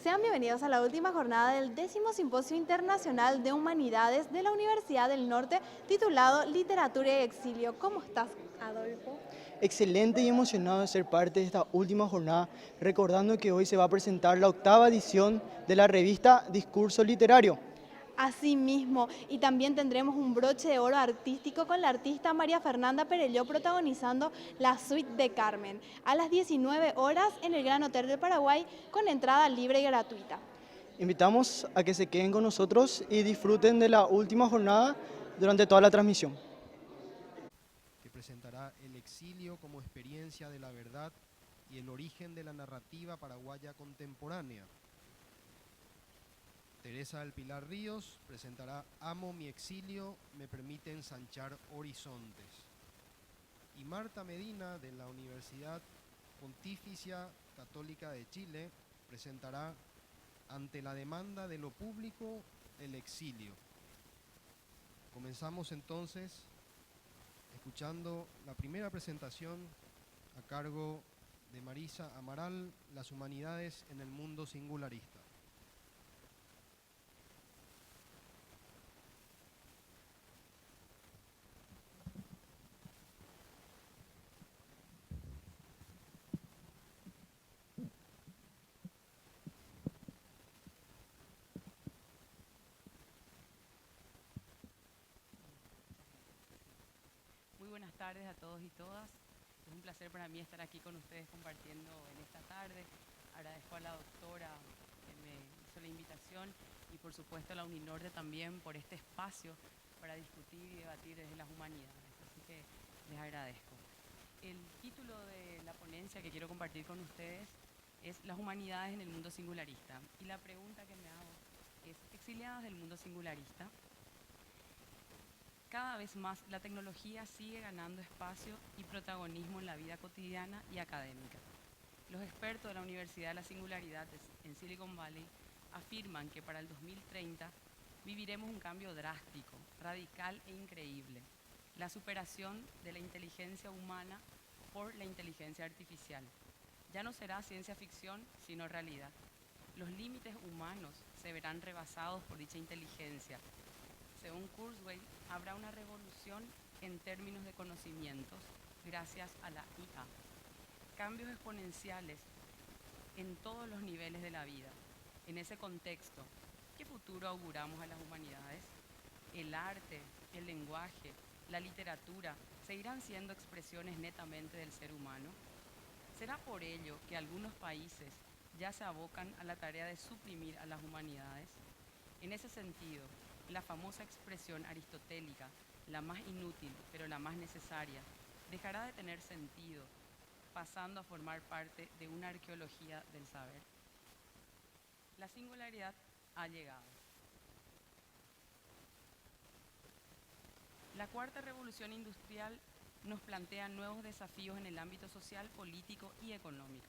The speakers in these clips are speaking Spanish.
Sean bienvenidos a la última jornada del 10º Simposio Internacional de Humanidades de la Universidad del Norte, titulado Literatura y Exilio. ¿Cómo estás, Adolfo? Excelente y emocionado de ser parte de esta última jornada, recordando que hoy se va a presentar la 8ª edición de la revista Discurso Literario. Asimismo, y también tendremos un broche de oro artístico con la artista María Fernanda Perelló protagonizando la suite de Carmen, a las 19 horas en el Gran Hotel del Paraguay, con entrada libre y gratuita. Invitamos a que se queden con nosotros y disfruten de la última jornada durante toda la transmisión. Que presentará el exilio como experiencia de la verdad y el origen de la narrativa paraguaya contemporánea. Teresa del Pilar Ríos presentará Amo mi exilio, me permite ensanchar horizontes. Y Marta Medina, de la Universidad Pontificia Católica de Chile, presentará Ante la demanda de lo público, el exilio. Comenzamos entonces escuchando la primera presentación a cargo de Marisa Amaral, Las humanidades en el mundo singularista. Muy buenas tardes a todos y todas. Es un placer para mí estar aquí con ustedes compartiendo en esta tarde. Agradezco a la doctora que me hizo la invitación y por supuesto a la Uninorte también por este espacio para discutir y debatir desde las humanidades. Así que les agradezco. El título de la ponencia que quiero compartir con ustedes es Las humanidades en el mundo singularista. Y la pregunta que me hago es, ¿exiliadas del mundo singularista? Cada vez más la tecnología sigue ganando espacio y protagonismo en la vida cotidiana y académica. Los expertos de la Universidad de la Singularidad en Silicon Valley afirman que para el 2030 viviremos un cambio drástico, radical e increíble. La superación de la inteligencia humana por la inteligencia artificial. Ya no será ciencia ficción, sino realidad. Los límites humanos se verán rebasados por dicha inteligencia. Según Kurzweil, habrá una revolución en términos de conocimientos gracias a la IA. Cambios exponenciales en todos los niveles de la vida. En ese contexto, ¿qué futuro auguramos a las humanidades? El arte, el lenguaje, la literatura, ¿seguirán siendo expresiones netamente del ser humano? ¿Será por ello que algunos países ya se abocan a la tarea de suprimir a las humanidades? En ese sentido, la famosa expresión aristotélica, la más inútil pero la más necesaria, dejará de tener sentido, pasando a formar parte de una arqueología del saber. La singularidad ha llegado. La cuarta revolución industrial nos plantea nuevos desafíos en el ámbito social, político y económico.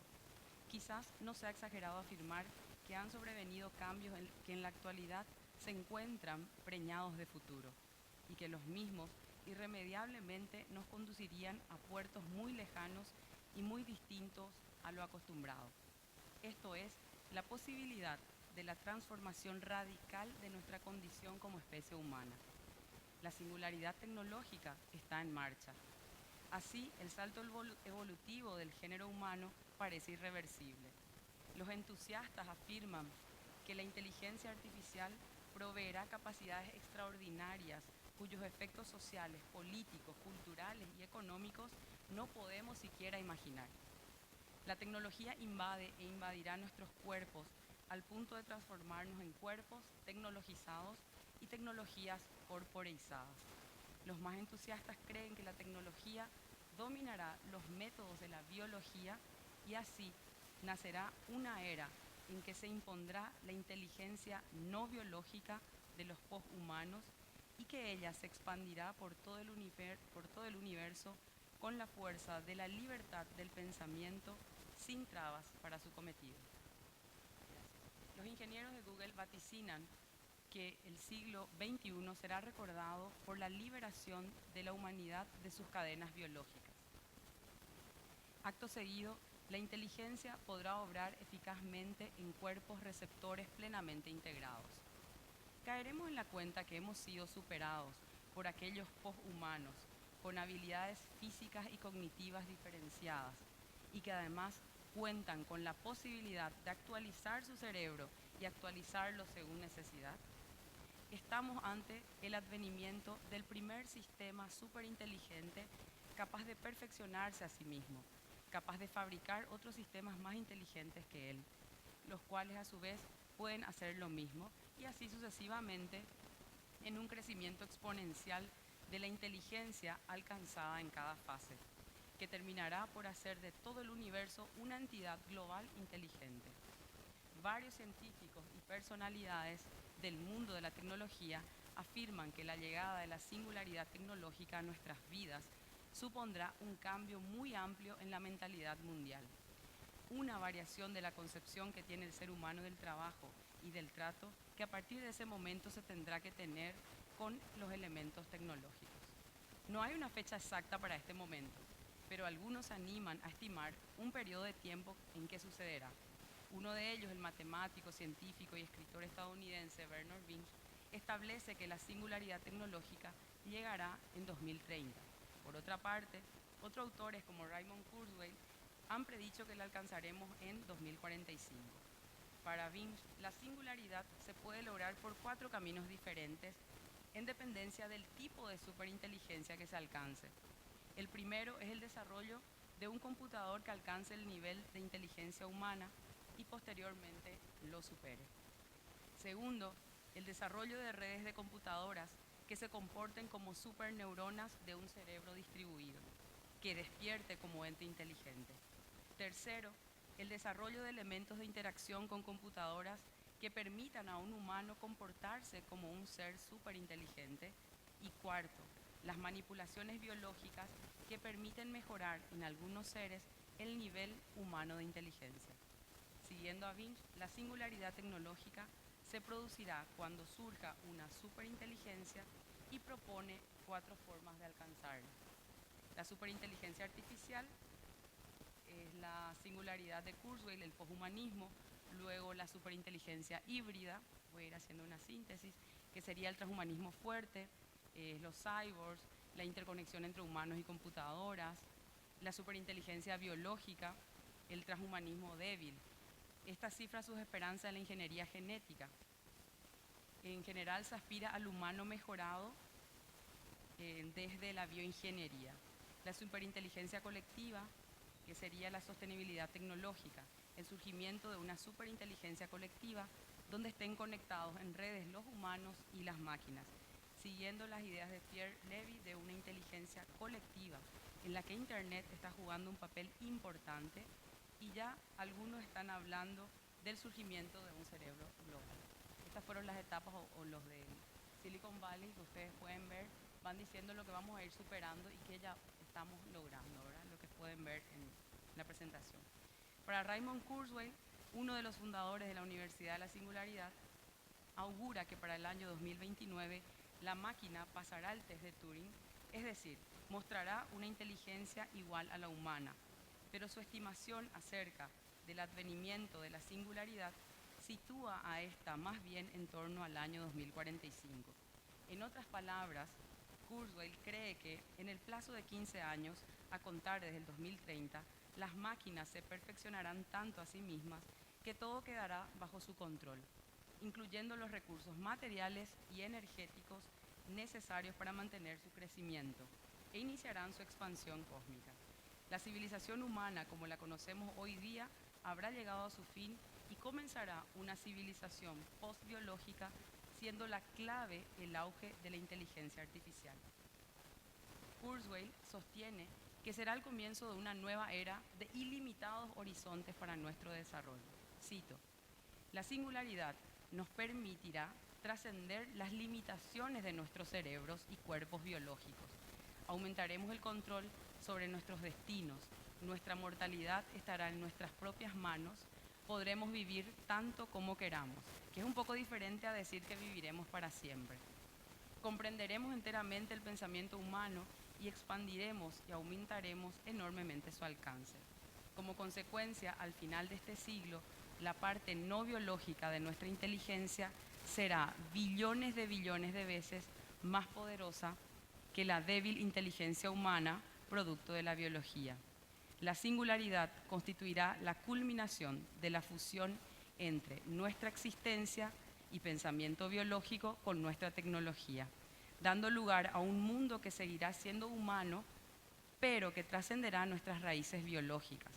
Quizás no sea exagerado afirmar que han sobrevenido cambios que en la actualidad se encuentran preñados de futuro y que los mismos irremediablemente nos conducirían a puertos muy lejanos y muy distintos a lo acostumbrado. Esto es, la posibilidad de la transformación radical de nuestra condición como especie humana. La singularidad tecnológica está en marcha. Así, el salto evolutivo del género humano parece irreversible. Los entusiastas afirman que la inteligencia artificial proveerá capacidades extraordinarias cuyos efectos sociales, políticos, culturales y económicos no podemos siquiera imaginar. La tecnología invade e invadirá nuestros cuerpos al punto de transformarnos en cuerpos tecnologizados y tecnologías corporeizadas. Los más entusiastas creen que la tecnología dominará los métodos de la biología y así nacerá una era en que se impondrá la inteligencia no biológica de los posthumanos y que ella se expandirá por todo el universo con la fuerza de la libertad del pensamiento sin trabas para su cometido. Los ingenieros de Google vaticinan que el siglo XXI será recordado por la liberación de la humanidad de sus cadenas biológicas. Acto seguido, la inteligencia podrá obrar eficazmente en cuerpos receptores plenamente integrados. Caeremos en la cuenta que hemos sido superados por aquellos poshumanos con habilidades físicas y cognitivas diferenciadas y que además cuentan con la posibilidad de actualizar su cerebro y actualizarlo según necesidad. Estamos ante el advenimiento del primer sistema superinteligente capaz de perfeccionarse a sí mismo, capaz de fabricar otros sistemas más inteligentes que él, los cuales a su vez pueden hacer lo mismo y así sucesivamente en un crecimiento exponencial de la inteligencia alcanzada en cada fase, que terminará por hacer de todo el universo una entidad global inteligente. Varios científicos y personalidades del mundo de la tecnología afirman que la llegada de la singularidad tecnológica a nuestras vidas supondrá un cambio muy amplio en la mentalidad mundial, una variación de la concepción que tiene el ser humano del trabajo y del trato que a partir de ese momento se tendrá que tener con los elementos tecnológicos. No hay una fecha exacta para este momento, pero algunos animan a estimar un periodo de tiempo en que sucederá. Uno de ellos, el matemático, científico y escritor estadounidense Bernard Winch, establece que la singularidad tecnológica llegará en 2030. Por otra parte, otros autores como Raymond Kurzweil han predicho que la alcanzaremos en 2045. Para Winch, la singularidad se puede lograr por 4 caminos diferentes en dependencia del tipo de superinteligencia que se alcance. El primero es el desarrollo de un computador que alcance el nivel de inteligencia humana y posteriormente lo supere. Segundo, el desarrollo de redes de computadoras que se comporten como superneuronas de un cerebro distribuido, que despierte como ente inteligente. Tercero, el desarrollo de elementos de interacción con computadoras que permitan a un humano comportarse como un ser superinteligente. Y cuarto, las manipulaciones biológicas que permiten mejorar en algunos seres el nivel humano de inteligencia. Siguiendo a Winch, la singularidad tecnológica se producirá cuando surja una superinteligencia y propone 4 formas de alcanzarla. La superinteligencia artificial es la singularidad de Kurzweil, el poshumanismo. Luego la superinteligencia híbrida, voy a ir haciendo una síntesis, que sería el transhumanismo fuerte, los cyborgs, la interconexión entre humanos y computadoras, la superinteligencia biológica, el transhumanismo débil. Esta cifra sus esperanzas en la ingeniería genética. En general se aspira al humano mejorado desde la bioingeniería. La superinteligencia colectiva, que sería la sostenibilidad tecnológica, el surgimiento de una superinteligencia colectiva donde estén conectados en redes los humanos y las máquinas, siguiendo las ideas de Pierre Levy de una inteligencia colectiva en la que Internet está jugando un papel importante y ya algunos están hablando del surgimiento de un cerebro global. Estas fueron las etapas o los de Silicon Valley que ustedes pueden ver, van diciendo lo que vamos a ir superando y que ya estamos logrando, ¿verdad? Lo que pueden ver en la presentación. Para Raymond Kurzweil, uno de los fundadores de la Universidad de la Singularidad, augura que para el año 2029 la máquina pasará el test de Turing, es decir, mostrará una inteligencia igual a la humana, pero su estimación acerca del advenimiento de la singularidad sitúa a esta más bien en torno al año 2045. En otras palabras, Kurzweil cree que en el plazo de 15 años, a contar desde el 2030, las máquinas se perfeccionarán tanto a sí mismas que todo quedará bajo su control, incluyendo los recursos materiales y energéticos necesarios para mantener su crecimiento, e iniciarán su expansión cósmica. La civilización humana, como la conocemos hoy día, habrá llegado a su fin y comenzará una civilización postbiológica, siendo la clave el auge de la inteligencia artificial. Kurzweil sostiene que será el comienzo de una nueva era de ilimitados horizontes para nuestro desarrollo. Cito: la singularidad nos permitirá trascender las limitaciones de nuestros cerebros y cuerpos biológicos. Aumentaremos el control sobre nuestros destinos, nuestra mortalidad estará en nuestras propias manos, podremos vivir tanto como queramos, que es un poco diferente a decir que viviremos para siempre. Comprenderemos enteramente el pensamiento humano y expandiremos y aumentaremos enormemente su alcance. Como consecuencia, al final de este siglo, la parte no biológica de nuestra inteligencia será billones de veces más poderosa que la débil inteligencia humana producto de la biología. La singularidad constituirá la culminación de la fusión entre nuestra existencia y pensamiento biológico con nuestra tecnología, dando lugar a un mundo que seguirá siendo humano, pero que trascenderá nuestras raíces biológicas.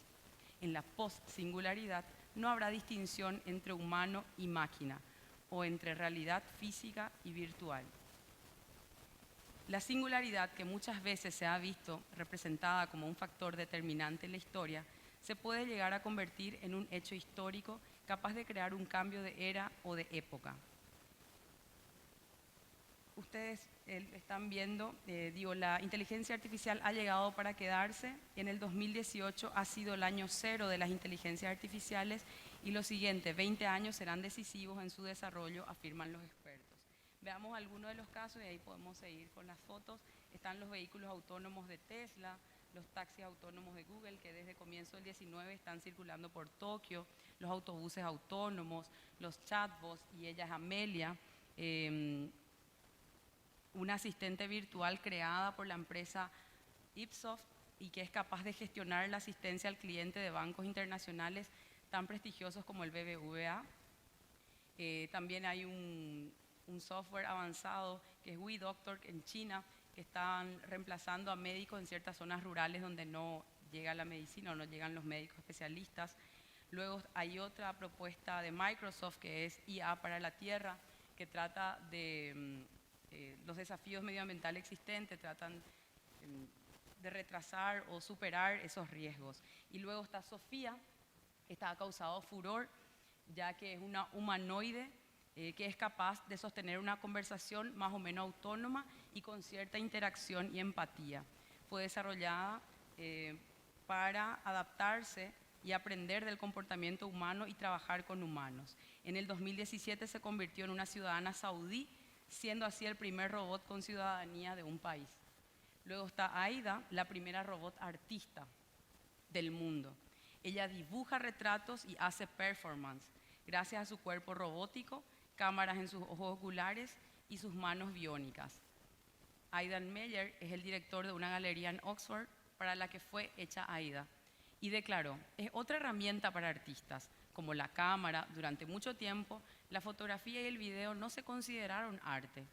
En la post-singularidad no habrá distinción entre humano y máquina, o entre realidad física y virtual. La singularidad, que muchas veces se ha visto representada como un factor determinante en la historia, se puede llegar a convertir en un hecho histórico capaz de crear un cambio de era o de época. Ustedes están viendo, la inteligencia artificial ha llegado para quedarse. En el 2018 ha sido el año cero de las inteligencias artificiales y los siguientes 20 años serán decisivos en su desarrollo, afirman los expertos. Veamos algunos de los casos y ahí podemos seguir con las fotos. Están los vehículos autónomos de Tesla, los taxis autónomos de Google, que desde comienzo del 19 están circulando por Tokio, los autobuses autónomos, los chatbots, y ella es Amelia, una asistente virtual creada por la empresa Ipsoft y que es capaz de gestionar la asistencia al cliente de bancos internacionales tan prestigiosos como el BBVA. También hay un software avanzado que es WeDoctor en China, que están reemplazando a médicos en ciertas zonas rurales donde no llega la medicina o no llegan los médicos especialistas. Luego hay otra propuesta de Microsoft que es IA para la Tierra, que trata de los desafíos medioambientales existentes, tratan de retrasar o superar esos riesgos. Y luego está Sofía, esta ha causado furor, ya que es una humanoide que es capaz de sostener una conversación más o menos autónoma y con cierta interacción y empatía. Fue desarrollada para adaptarse y aprender del comportamiento humano y trabajar con humanos. En el 2017 se convirtió en una ciudadana saudí, siendo así el primer robot con ciudadanía de un país. Luego está Aida, la primera robot artista del mundo. Ella dibuja retratos y hace performance gracias a su cuerpo robótico, cámaras en sus ojos oculares y sus manos biónicas. Aidan Meyer es el director de una galería en Oxford para la que fue hecha Aida y declaró: es otra herramienta para artistas. Como la cámara, durante mucho tiempo, la fotografía y el video no se consideraron arte.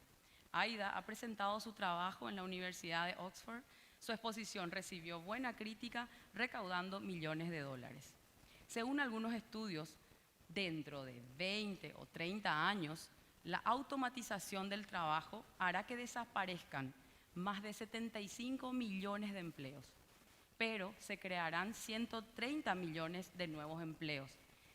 Aida ha presentado su trabajo en la Universidad de Oxford. Su exposición recibió buena crítica, recaudando millones de dólares. Según algunos estudios, dentro de 20 o 30 años, la automatización del trabajo hará que desaparezcan más de 75 millones de empleos, pero se crearán 130 millones de nuevos empleos.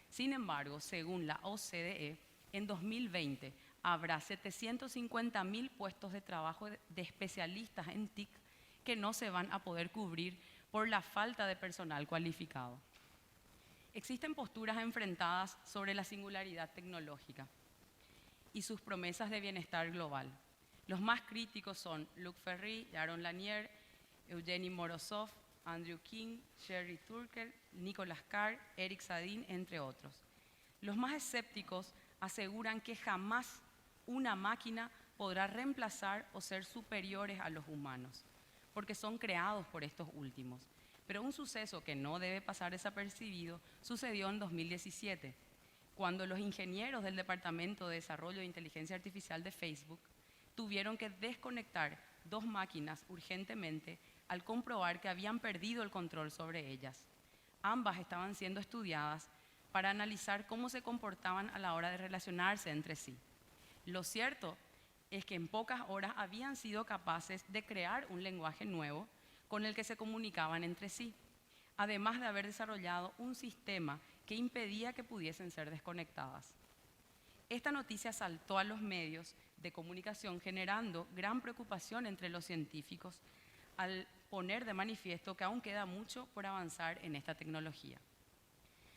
Sin embargo, según la OCDE, en 2020 habrá 750.000 puestos de trabajo de especialistas en TIC que no se van a poder cubrir por la falta de personal cualificado. Existen posturas enfrentadas sobre la singularidad tecnológica y sus promesas de bienestar global. Los más críticos son Luc Ferry, Jaron Lanier, Evgeny Morozov, Andrew King, Sherry Turkle, Nicholas Carr, Eric Sadin, entre otros. Los más escépticos aseguran que jamás una máquina podrá reemplazar o ser superiores a los humanos, porque son creados por estos últimos. Pero un suceso que no debe pasar desapercibido sucedió en 2017, cuando los ingenieros del Departamento de Desarrollo de Inteligencia Artificial de Facebook tuvieron que desconectar 2 máquinas urgentemente al comprobar que habían perdido el control sobre ellas. Ambas estaban siendo estudiadas para analizar cómo se comportaban a la hora de relacionarse entre sí. Lo cierto es que en pocas horas habían sido capaces de crear un lenguaje nuevo con el que se comunicaban entre sí, además de haber desarrollado un sistema que impedía que pudiesen ser desconectadas. Esta noticia saltó a los medios de comunicación, generando gran preocupación entre los científicos al poner de manifiesto que aún queda mucho por avanzar en esta tecnología.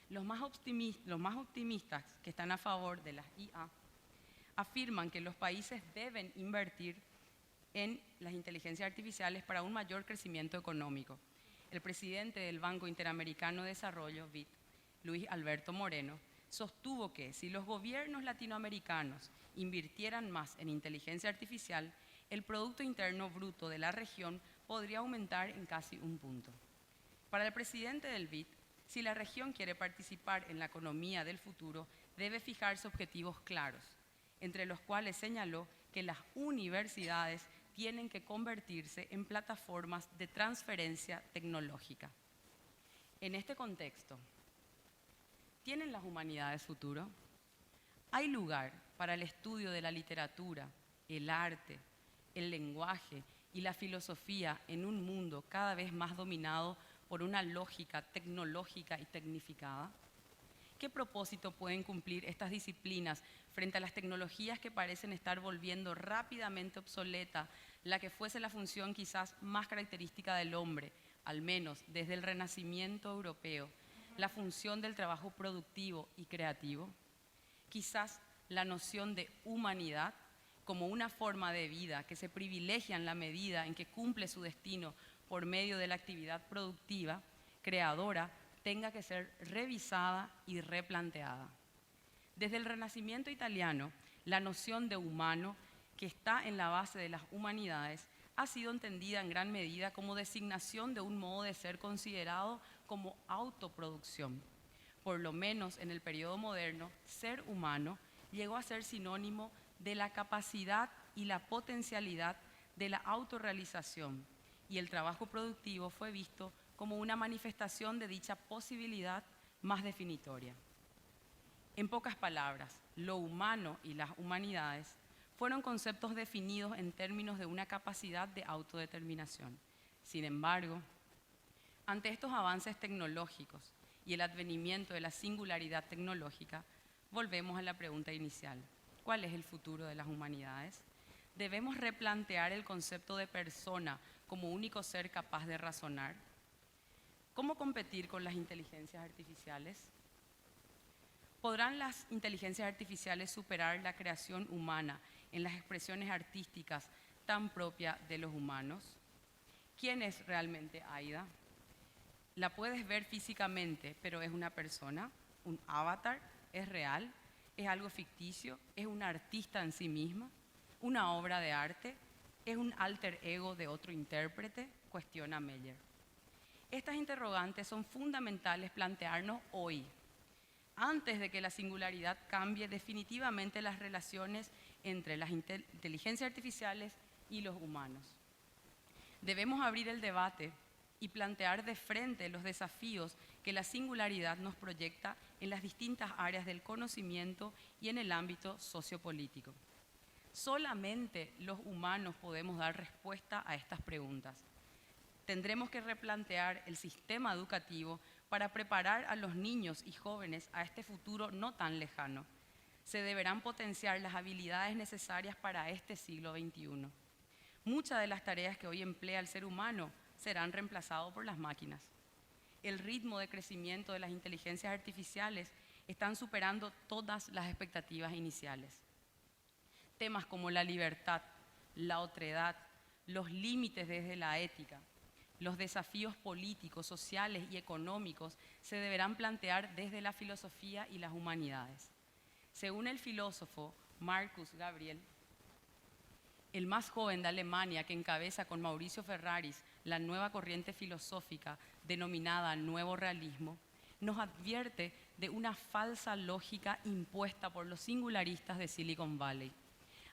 Los más optimistas que están a favor de las IA afirman que los países deben invertir en las inteligencias artificiales para un mayor crecimiento económico. el presidente del Banco Interamericano de Desarrollo, BID, Luis Alberto Moreno, sostuvo que si los gobiernos latinoamericanos invirtieran más en inteligencia artificial, el Producto Interno Bruto de la región podría aumentar en casi 1 punto. Para el presidente del BID, si la región quiere participar en la economía del futuro, debe fijarse objetivos claros, entre los cuales señaló que las universidades tienen que convertirse en plataformas de transferencia tecnológica. En este contexto, ¿tienen las humanidades futuro? ¿Hay lugar para el estudio de la literatura, el arte, el lenguaje y la filosofía en un mundo cada vez más dominado por una lógica tecnológica y tecnificada? ¿Qué propósito pueden cumplir estas disciplinas frente a las tecnologías que parecen estar volviendo rápidamente obsoleta la que fuese la función quizás más característica del hombre, al menos desde el Renacimiento europeo, la función del trabajo productivo y creativo? Quizás la noción de humanidad como una forma de vida que se privilegia en la medida en que cumple su destino por medio de la actividad productiva, creadora, tenga que ser revisada y replanteada. Desde el Renacimiento italiano, la noción de humano, que está en la base de las humanidades, ha sido entendida en gran medida como designación de un modo de ser considerado como autoproducción. Por lo menos en el periodo moderno, ser humano llegó a ser sinónimo de la capacidad y la potencialidad de la autorrealización, y el trabajo productivo fue visto como una manifestación de dicha posibilidad más definitoria. En pocas palabras, lo humano y las humanidades fueron conceptos definidos en términos de una capacidad de autodeterminación. Sin embargo, ante estos avances tecnológicos y el advenimiento de la singularidad tecnológica, volvemos a la pregunta inicial: ¿cuál es el futuro de las humanidades? ¿Debemos replantear el concepto de persona como único ser capaz de razonar? ¿Cómo competir con las inteligencias artificiales? ¿Podrán las inteligencias artificiales superar la creación humana en las expresiones artísticas tan propias de los humanos? ¿Quién es realmente Aida? La puedes ver físicamente, pero ¿es una persona? ¿Un avatar? ¿Es real? ¿Es algo ficticio? ¿Es una artista en sí misma? ¿Una obra de arte? ¿Es un alter ego de otro intérprete?, cuestiona Meyer. Estas interrogantes son fundamentales plantearnos hoy, antes de que la singularidad cambie definitivamente las relaciones entre las inteligencias artificiales y los humanos. Debemos abrir el debate y plantear de frente los desafíos que la singularidad nos proyecta en las distintas áreas del conocimiento y en el ámbito sociopolítico. Solamente los humanos podemos dar respuesta a estas preguntas. Tendremos que replantear el sistema educativo para preparar a los niños y jóvenes a este futuro no tan lejano. Se deberán potenciar las habilidades necesarias para este siglo XXI. Muchas de las tareas que hoy emplea el ser humano serán reemplazadas por las máquinas. El ritmo de crecimiento de las inteligencias artificiales están superando todas las expectativas iniciales. Temas como la libertad, la otredad, los límites desde la ética, los desafíos políticos, sociales y económicos se deberán plantear desde la filosofía y las humanidades. Según el filósofo Marcus Gabriel, el más joven de Alemania, que encabeza con Mauricio Ferraris la nueva corriente filosófica denominada Nuevo Realismo, nos advierte de una falsa lógica impuesta por los singularistas de Silicon Valley.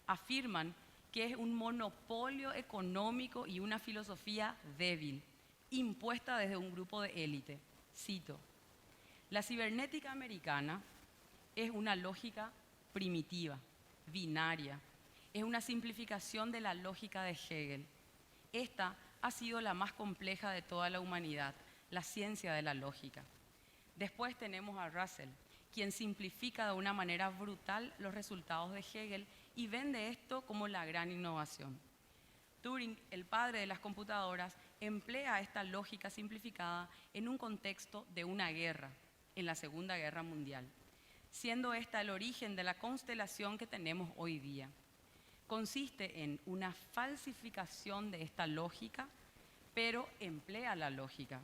Afirman que es un monopolio económico y una filosofía débil, impuesta desde un grupo de élite. Cito: la cibernética americana es una lógica primitiva, binaria, es una simplificación de la lógica de Hegel. Esta ha sido la más compleja de toda la humanidad, la ciencia de la lógica. Después tenemos a Russell, quien simplifica de una manera brutal los resultados de Hegel y vende esto como la gran innovación. Turing, el padre de las computadoras, emplea esta lógica simplificada en un contexto de una guerra, en la Segunda Guerra Mundial, siendo esta el origen de la constelación que tenemos hoy día. Consiste en una falsificación de esta lógica pero emplea la lógica.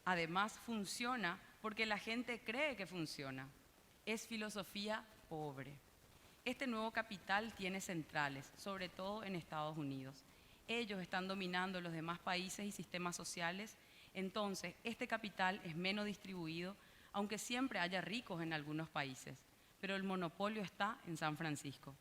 Además, funciona porque la gente cree que funciona. Es filosofía pobre. Este nuevo capital tiene centrales, sobre todo en Estados Unidos. Ellos están dominando los demás países y sistemas sociales, entonces este capital es menos distribuido, aunque siempre haya ricos en algunos países, pero el monopolio está en San Francisco.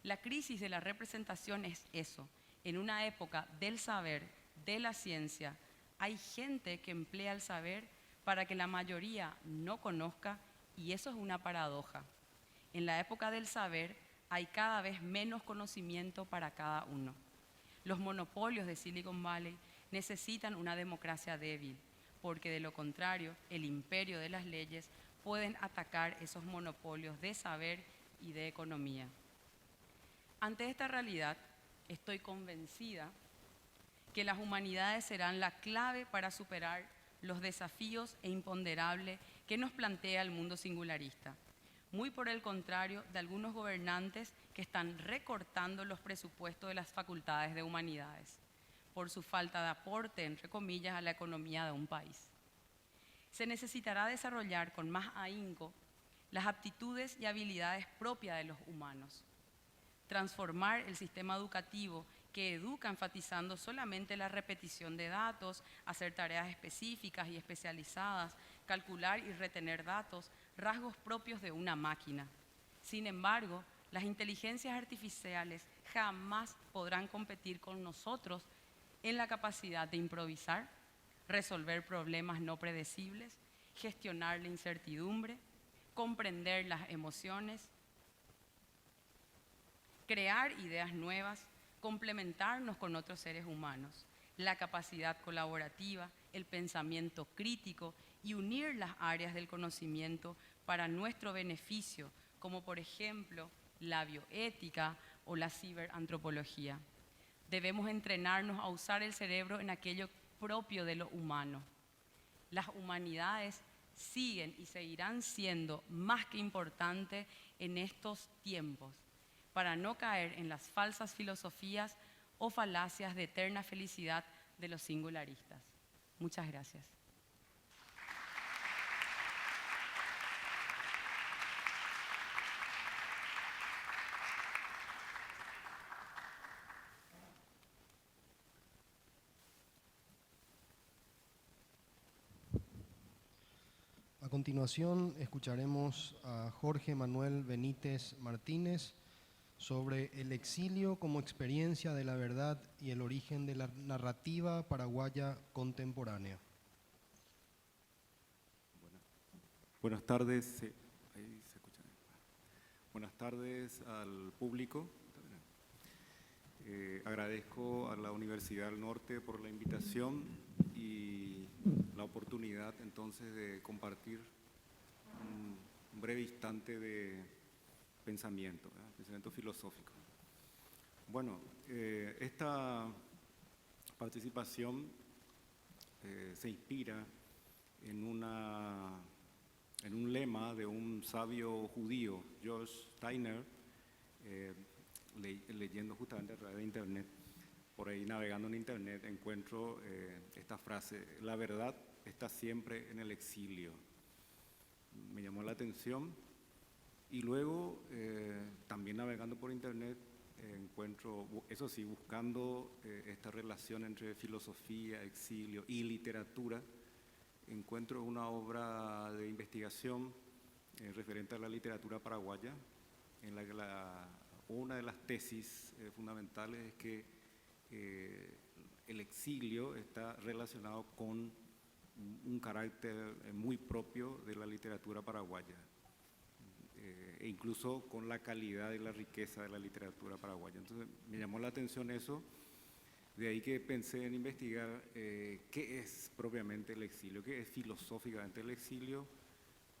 La crisis de la representación es eso. En una época del saber, de la ciencia, hay gente que emplea el saber para que la mayoría no conozca, y eso es una paradoja. En la época del saber hay cada vez menos conocimiento para cada uno. Los monopolios de Silicon Valley necesitan una democracia débil, porque de lo contrario, el imperio de las leyes pueden atacar esos monopolios de saber y de economía. Ante esta realidad, estoy convencida que las humanidades serán la clave para superar los desafíos e imponderables que nos plantea el mundo singularista. Muy por el contrario de algunos gobernantes que están recortando los presupuestos de las facultades de humanidades por su falta de aporte, entre comillas, a la economía de un país. Se necesitará desarrollar con más ahínco las aptitudes y habilidades propias de los humanos, transformar el sistema educativo que educa enfatizando solamente la repetición de datos, hacer tareas específicas y especializadas, calcular y retener datos, rasgos propios de una máquina. Sin embargo, las inteligencias artificiales jamás podrán competir con nosotros en la capacidad de improvisar, resolver problemas no predecibles, gestionar la incertidumbre, comprender las emociones, crear ideas nuevas, complementarnos con otros seres humanos, la capacidad colaborativa, el pensamiento crítico y unir las áreas del conocimiento para nuestro beneficio, como por ejemplo la bioética o la ciberantropología. Debemos entrenarnos a usar el cerebro en aquello propio de lo humano. Las humanidades siguen y seguirán siendo más que importantes en estos tiempos, para no caer en las falsas filosofías o falacias de eterna felicidad de los singularistas. Muchas gracias. A continuación escucharemos a Jorge Manuel Benítez Martínez sobre el exilio como experiencia de la verdad y el origen de la narrativa paraguaya contemporánea. Buenas tardes, ahí se escucha. Buenas tardes al público. Agradezco a la Universidad del Norte por la invitación y la oportunidad entonces de compartir un breve instante de pensamiento filosófico. Bueno, esta participación se inspira en un lema de un sabio judío, George Steiner, leyendo justamente a través de internet, por ahí navegando en internet, encuentro esta frase: la verdad está siempre en el exilio. Me llamó la atención y luego también navegando por internet encuentro, eso sí, buscando esta relación entre filosofía, exilio y literatura, encuentro una obra de investigación referente a la literatura paraguaya, en la que una de las tesis fundamentales es que el exilio está relacionado con un carácter muy propio de la literatura paraguaya, e incluso con la calidad y la riqueza de la literatura paraguaya. Entonces me llamó la atención eso, de ahí que pensé en investigar qué es propiamente el exilio, qué es filosóficamente el exilio,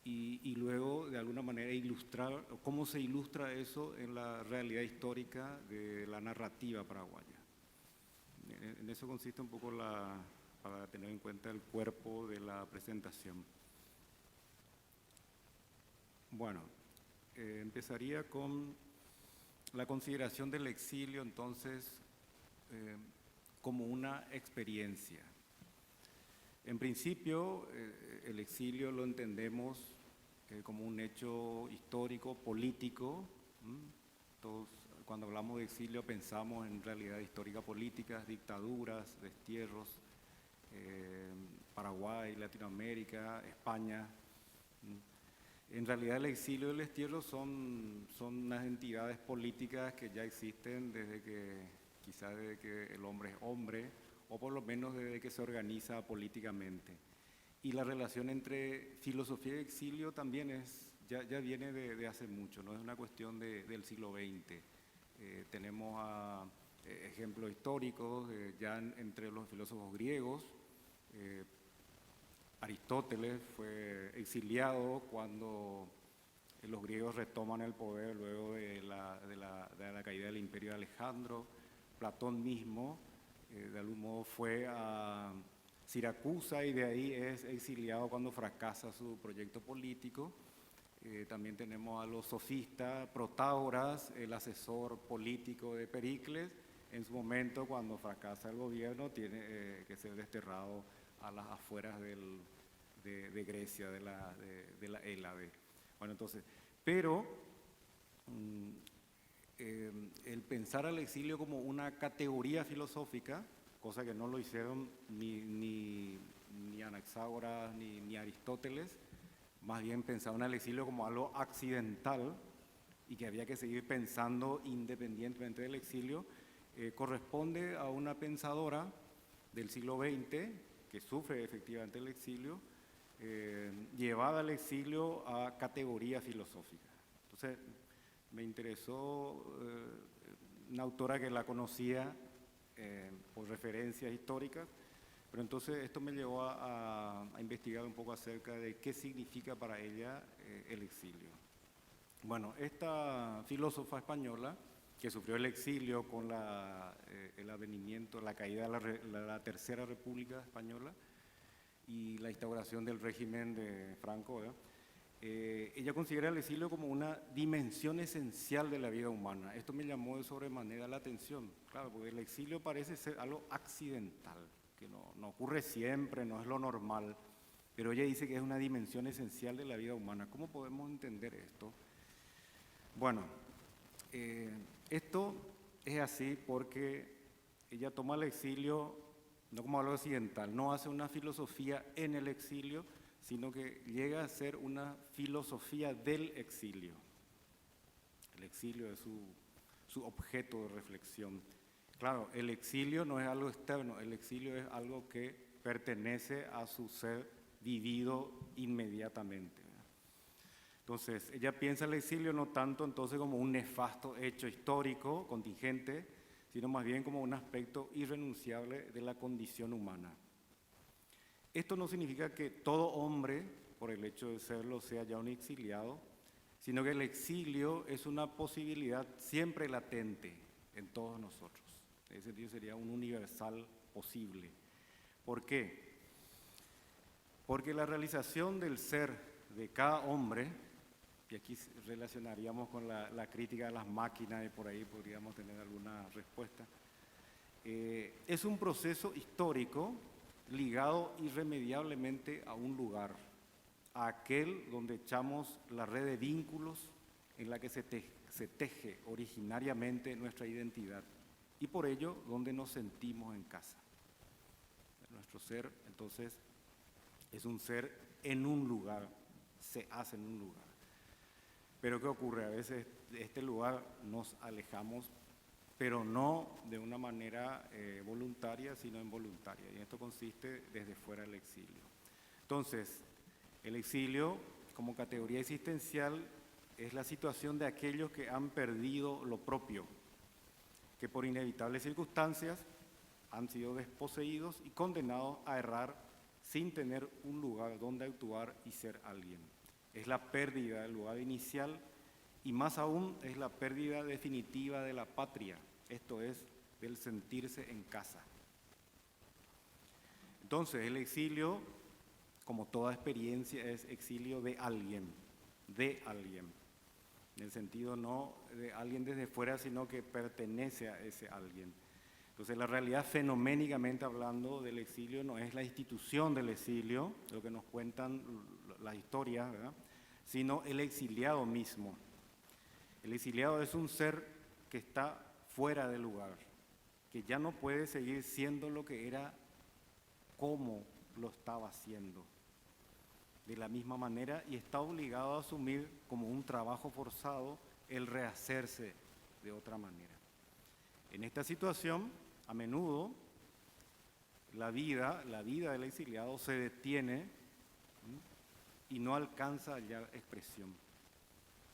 y luego de alguna manera ilustrar cómo se ilustra eso en la realidad histórica de la narrativa paraguaya. En eso consiste un poco para tener en cuenta el cuerpo de la presentación. Bueno, empezaría con la consideración del exilio, entonces, como una experiencia. En principio, el exilio lo entendemos como un hecho histórico, político. Todos, cuando hablamos de exilio, pensamos en realidad histórica políticas, dictaduras, destierros, Paraguay, Latinoamérica, España. En realidad el exilio y el destierro son unas entidades políticas que ya existen quizás desde que el hombre es hombre, o por lo menos desde que se organiza políticamente. Y la relación entre filosofía y exilio también ya viene de hace mucho, no es una cuestión del siglo XX. Tenemos ejemplos históricos ya entre los filósofos griegos. Aristóteles fue exiliado cuando los griegos retoman el poder luego de la caída del imperio de Alejandro. Platón mismo, de algún modo, fue a Siracusa y de ahí es exiliado cuando fracasa su proyecto político. También tenemos a los sofistas, Protágoras, el asesor político de Pericles. En su momento, cuando fracasa el gobierno, tiene que ser desterrado a las afueras de Grecia, de la Hélade. Bueno, entonces, pero el pensar al exilio como una categoría filosófica, cosa que no lo hicieron ni Anaxágoras ni Aristóteles, más bien pensaban al exilio como algo accidental y que había que seguir pensando independientemente del exilio, corresponde a una pensadora del siglo XX que sufre efectivamente el exilio, llevada al exilio a categoría filosófica. Entonces, me interesó una autora que la conocía por referencias históricas, pero entonces esto me llevó a investigar un poco acerca de qué significa para ella el exilio. Bueno, esta filósofa española que sufrió el exilio con el advenimiento, la caída de la Tercera República Española y la instauración del régimen de Franco, ella considera el exilio como una dimensión esencial de la vida humana. Esto me llamó de sobremanera la atención, claro, porque el exilio parece ser algo accidental, que no ocurre siempre, no es lo normal, pero ella dice que es una dimensión esencial de la vida humana. ¿Cómo podemos entender esto? Bueno, esto es así porque ella toma el exilio no como algo accidental, no hace una filosofía en el exilio, sino que llega a ser una filosofía del exilio. El exilio es su objeto de reflexión. Claro, el exilio no es algo externo, el exilio es algo que pertenece a su ser vivido inmediatamente. Entonces, ella piensa el exilio no tanto entonces como un nefasto hecho histórico, contingente, sino más bien como un aspecto irrenunciable de la condición humana. Esto no significa que todo hombre, por el hecho de serlo, sea ya un exiliado, sino que el exilio es una posibilidad siempre latente en todos nosotros. En ese sentido sería un universal posible. ¿Por qué? Porque la realización del ser de cada hombre, y aquí relacionaríamos con la crítica de las máquinas y por ahí podríamos tener alguna respuesta, es un proceso histórico ligado irremediablemente a un lugar, a aquel donde echamos la red de vínculos en la que se teje originariamente nuestra identidad y por ello donde nos sentimos en casa. Nuestro ser, entonces, es un ser en un lugar, se hace en un lugar. Pero ¿qué ocurre? A veces de este lugar nos alejamos, pero no de una manera voluntaria, sino involuntaria. Y esto consiste desde fuera del exilio. Entonces, el exilio, como categoría existencial, es la situación de aquellos que han perdido lo propio, que por inevitables circunstancias han sido desposeídos y condenados a errar sin tener un lugar donde actuar y ser alguien. Es la pérdida del lugar inicial y más aún es la pérdida definitiva de la patria, esto es, del sentirse en casa. Entonces, el exilio, como toda experiencia, es exilio de alguien, en el sentido no de alguien desde fuera, sino que pertenece a ese alguien. Entonces, la realidad fenoménicamente hablando del exilio no es la institución del exilio, lo que nos cuentan las historias, ¿verdad?, sino el exiliado mismo. El exiliado es un ser que está fuera del lugar, que ya no puede seguir siendo lo que era como lo estaba haciendo, de la misma manera, y está obligado a asumir como un trabajo forzado el rehacerse de otra manera. En esta situación, a menudo, la vida del exiliado se detiene y no alcanza ya expresión.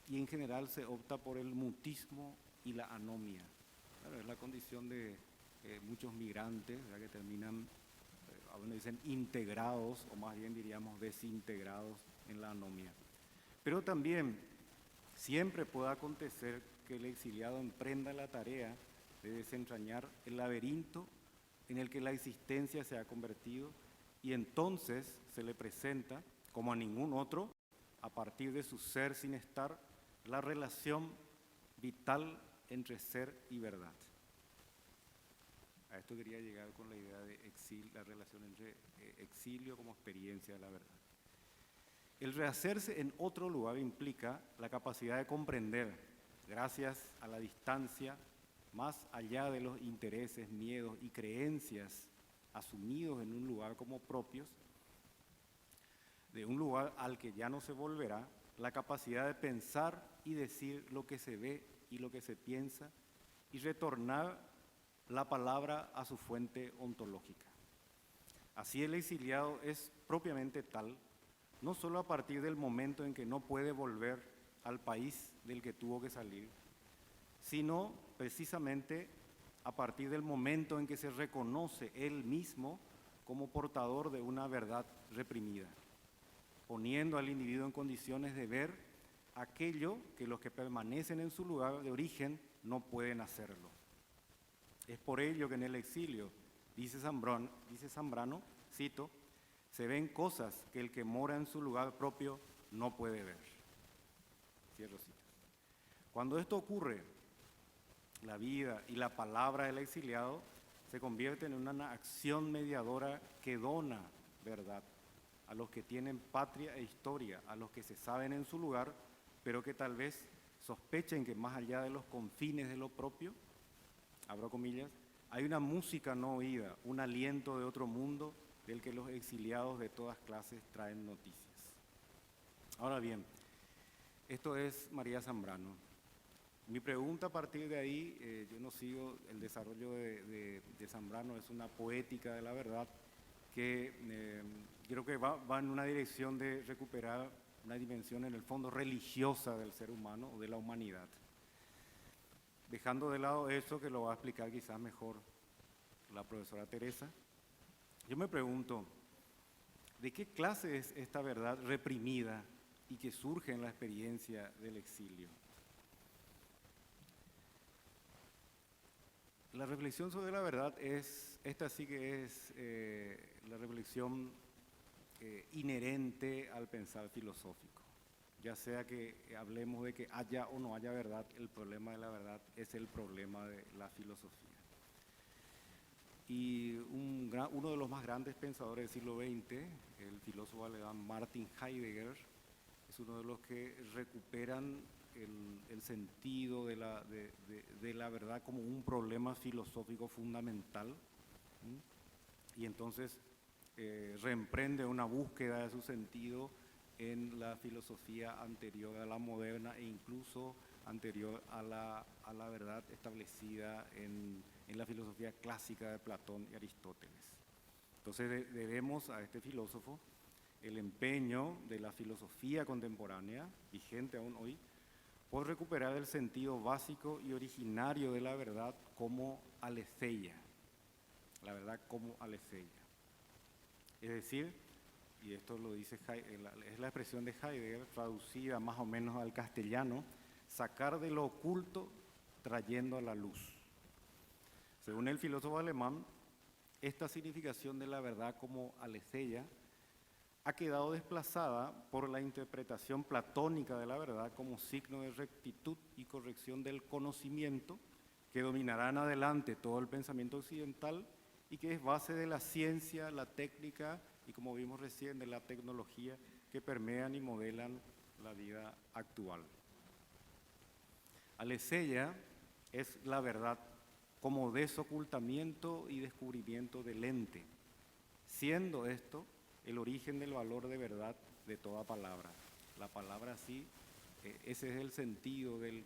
Y en general se opta por el mutismo y la anomia. Claro, es la condición de muchos migrantes, ¿verdad?, que terminan, algunos dicen integrados, o más bien diríamos desintegrados en la anomia. Pero también siempre puede acontecer que el exiliado emprenda la tarea de desentrañar el laberinto en el que la existencia se ha convertido, y entonces se le presenta, como a ningún otro, a partir de su ser sin estar, la relación vital entre ser y verdad. A esto quería llegar con la idea de exilio, la relación entre exilio como experiencia de la verdad. El rehacerse en otro lugar implica la capacidad de comprender, gracias a la distancia, más allá de los intereses, miedos y creencias asumidos en un lugar como propios, de un lugar al que ya no se volverá, la capacidad de pensar y decir lo que se ve y lo que se piensa, y retornar la palabra a su fuente ontológica. Así el exiliado es propiamente tal, no solo a partir del momento en que no puede volver al país del que tuvo que salir, sino precisamente a partir del momento en que se reconoce él mismo como portador de una verdad reprimida, poniendo al individuo en condiciones de ver aquello que los que permanecen en su lugar de origen no pueden hacerlo. Es por ello que en el exilio, dice Zambrano, cito, se ven cosas que el que mora en su lugar propio no puede ver. Cierro citas. Cuando esto ocurre, la vida y la palabra del exiliado se convierten en una acción mediadora que dona verdad a los que tienen patria e historia, a los que se saben en su lugar, pero que tal vez sospechen que más allá de los confines de lo propio, abro comillas, hay una música no oída, un aliento de otro mundo del que los exiliados de todas clases traen noticias. Ahora bien, esto es María Zambrano. Mi pregunta a partir de ahí, yo no sigo el desarrollo de Zambrano, es una poética de la verdad que creo que va en una dirección de recuperar una dimensión en el fondo religiosa del ser humano o de la humanidad. Dejando de lado eso, que lo va a explicar quizás mejor la profesora Teresa, yo me pregunto, ¿de qué clase es esta verdad reprimida y que surge en la experiencia del exilio? La reflexión sobre la verdad esta sí que es la reflexión inherente al pensar filosófico. Ya sea que hablemos de que haya o no haya verdad, el problema de la verdad es el problema de la filosofía. Y uno de los más grandes pensadores del siglo XX, el filósofo alemán Martin Heidegger, es uno de los que recuperan el sentido de la verdad como un problema filosófico fundamental, y entonces reemprende una búsqueda de su sentido en la filosofía anterior a la moderna e incluso anterior a la verdad establecida en la filosofía clásica de Platón y Aristóteles. Entonces debemos a este filósofo el empeño de la filosofía contemporánea, vigente aún hoy, por recuperar el sentido básico y originario de la verdad como aletheia, la verdad como aletheia. Es decir, y esto lo dice es la expresión de Heidegger, traducida más o menos al castellano, sacar de lo oculto trayendo a la luz. Según el filósofo alemán, esta significación de la verdad como aletheia ha quedado desplazada por la interpretación platónica de la verdad como signo de rectitud y corrección del conocimiento que dominará en adelante todo el pensamiento occidental y que es base de la ciencia, la técnica y, como vimos recién, de la tecnología que permean y modelan la vida actual. Aletheia es la verdad como desocultamiento y descubrimiento del ente, siendo esto el origen del valor de verdad de toda palabra. La palabra sí, ese es el sentido en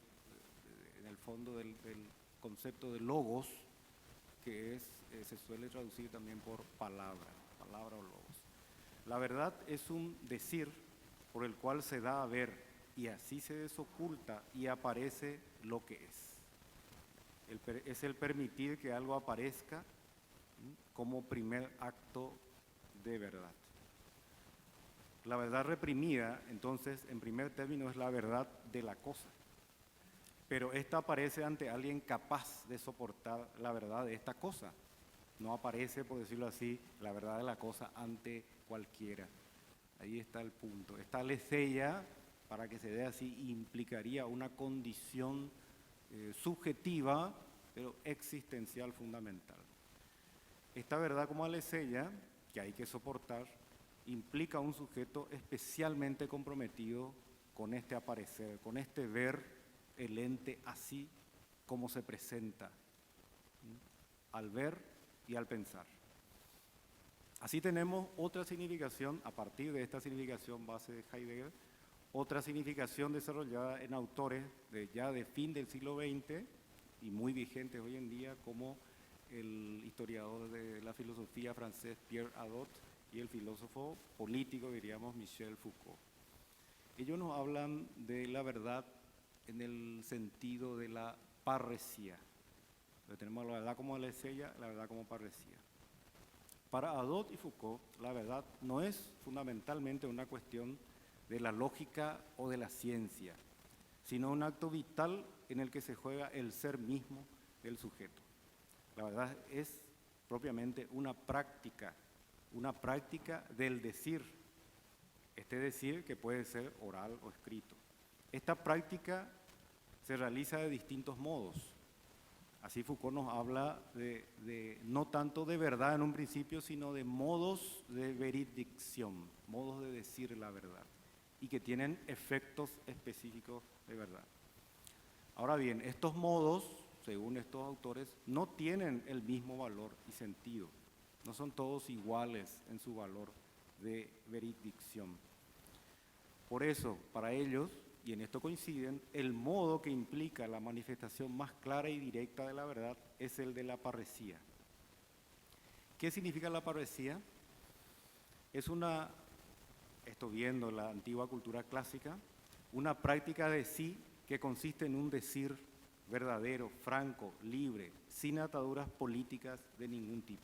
el fondo del concepto de logos, que se suele traducir también por palabra o logos. La verdad es un decir por el cual se da a ver y así se desoculta y aparece lo que es. Es el permitir que algo aparezca como primer acto de verdad. La verdad reprimida, entonces, en primer término, es la verdad de la cosa. Pero esta aparece ante alguien capaz de soportar la verdad de esta cosa. No aparece, por decirlo así, la verdad de la cosa ante cualquiera. Ahí está el punto. Esta aletheia, para que se dé así, implicaría una condición subjetiva, pero existencial fundamental. Esta verdad como aletheia, que hay que soportar, implica un sujeto especialmente comprometido con este aparecer, con este ver el ente así como se presenta, al ver y al pensar. Así tenemos otra significación, a partir de esta significación base de Heidegger, otra significación desarrollada en autores ya de fin del siglo XX y muy vigentes hoy en día, como el historiador de la filosofía francés Pierre Hadot y el filósofo político, diríamos, Michel Foucault. Ellos nos hablan de la verdad en el sentido de la parresía. Tenemos la verdad como aletheia, la verdad como parresía. Para Hadot y Foucault, la verdad no es fundamentalmente una cuestión de la lógica o de la ciencia, sino un acto vital en el que se juega el ser mismo del sujeto. La verdad es propiamente una práctica del decir, este decir que puede ser oral o escrito. Esta práctica se realiza de distintos modos. Así Foucault nos habla de no tanto de verdad en un principio, sino de modos de veridicción, modos de decir la verdad, y que tienen efectos específicos de verdad. Ahora bien, estos modos, según estos autores, no tienen el mismo valor y sentido. No son todos iguales en su valor de veridicción. Por eso, para ellos, y en esto coinciden, el modo que implica la manifestación más clara y directa de la verdad es el de la parresía. ¿Qué significa la parresía? Es esto viendo la antigua cultura clásica, una práctica de sí que consiste en un decir verdadero, franco, libre, sin ataduras políticas de ningún tipo.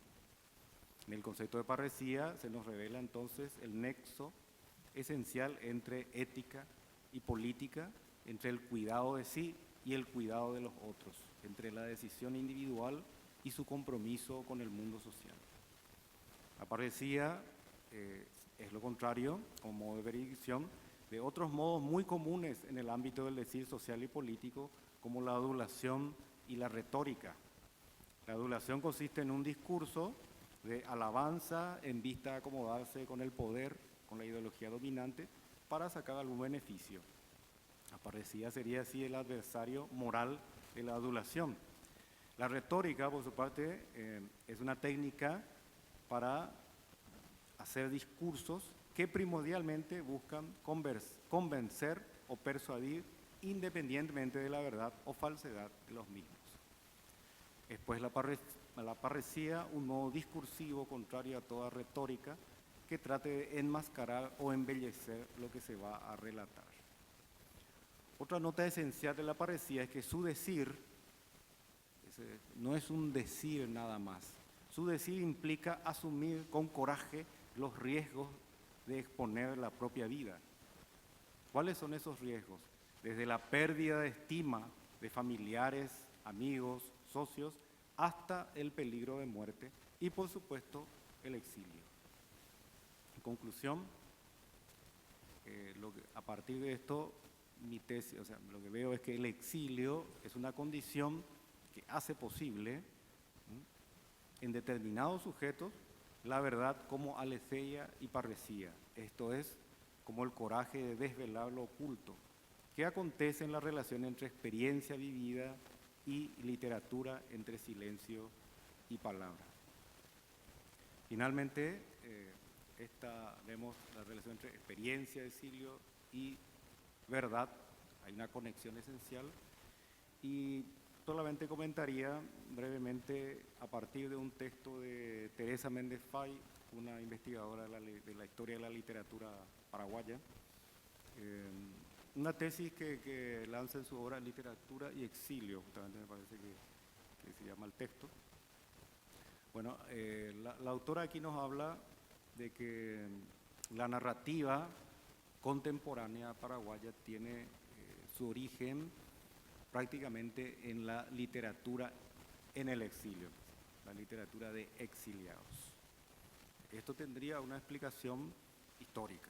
En el concepto de parresía se nos revela entonces el nexo esencial entre ética y política, entre el cuidado de sí y el cuidado de los otros, entre la decisión individual y su compromiso con el mundo social. La parresía es lo contrario, como modo de veridicción, de otros modos muy comunes en el ámbito del decir social y político, como la adulación y la retórica. La adulación consiste en un discurso de alabanza en vista de acomodarse con el poder, con la ideología dominante, para sacar algún beneficio. La parresía sería así el adversario moral de la adulación. La retórica, por su parte, es una técnica para hacer discursos que primordialmente buscan convencer o persuadir independientemente de la verdad o falsedad de los mismos. Después la parresía, un modo discursivo contrario a toda retórica que trate de enmascarar o embellecer lo que se va a relatar. Otra nota esencial de la parresía es que su decir no es un decir nada más. Su decir implica asumir con coraje los riesgos de exponer la propia vida. ¿Cuáles son esos riesgos? Desde la pérdida de estima de familiares, amigos, socios, hasta el peligro de muerte y, por supuesto, el exilio. En conclusión, a partir de esto, mi tesis, lo que veo es que el exilio es una condición que hace posible en determinados sujetos la verdad como aletheia y parresía, esto es, como el coraje de desvelar lo oculto, que acontece en la relación entre experiencia vivida y literatura, entre silencio y palabra. Finalmente, vemos la relación entre experiencia, exilio y verdad, hay una conexión esencial, y solamente comentaría brevemente a partir de un texto de Teresa Méndez Fay, una investigadora de la historia de la literatura paraguaya, una tesis que lanza en su obra Literatura y Exilio, justamente me parece que se llama el texto. Bueno, la autora aquí nos habla de que la narrativa contemporánea paraguaya tiene su origen prácticamente en la literatura en el exilio, la literatura de exiliados. Esto tendría una explicación histórica.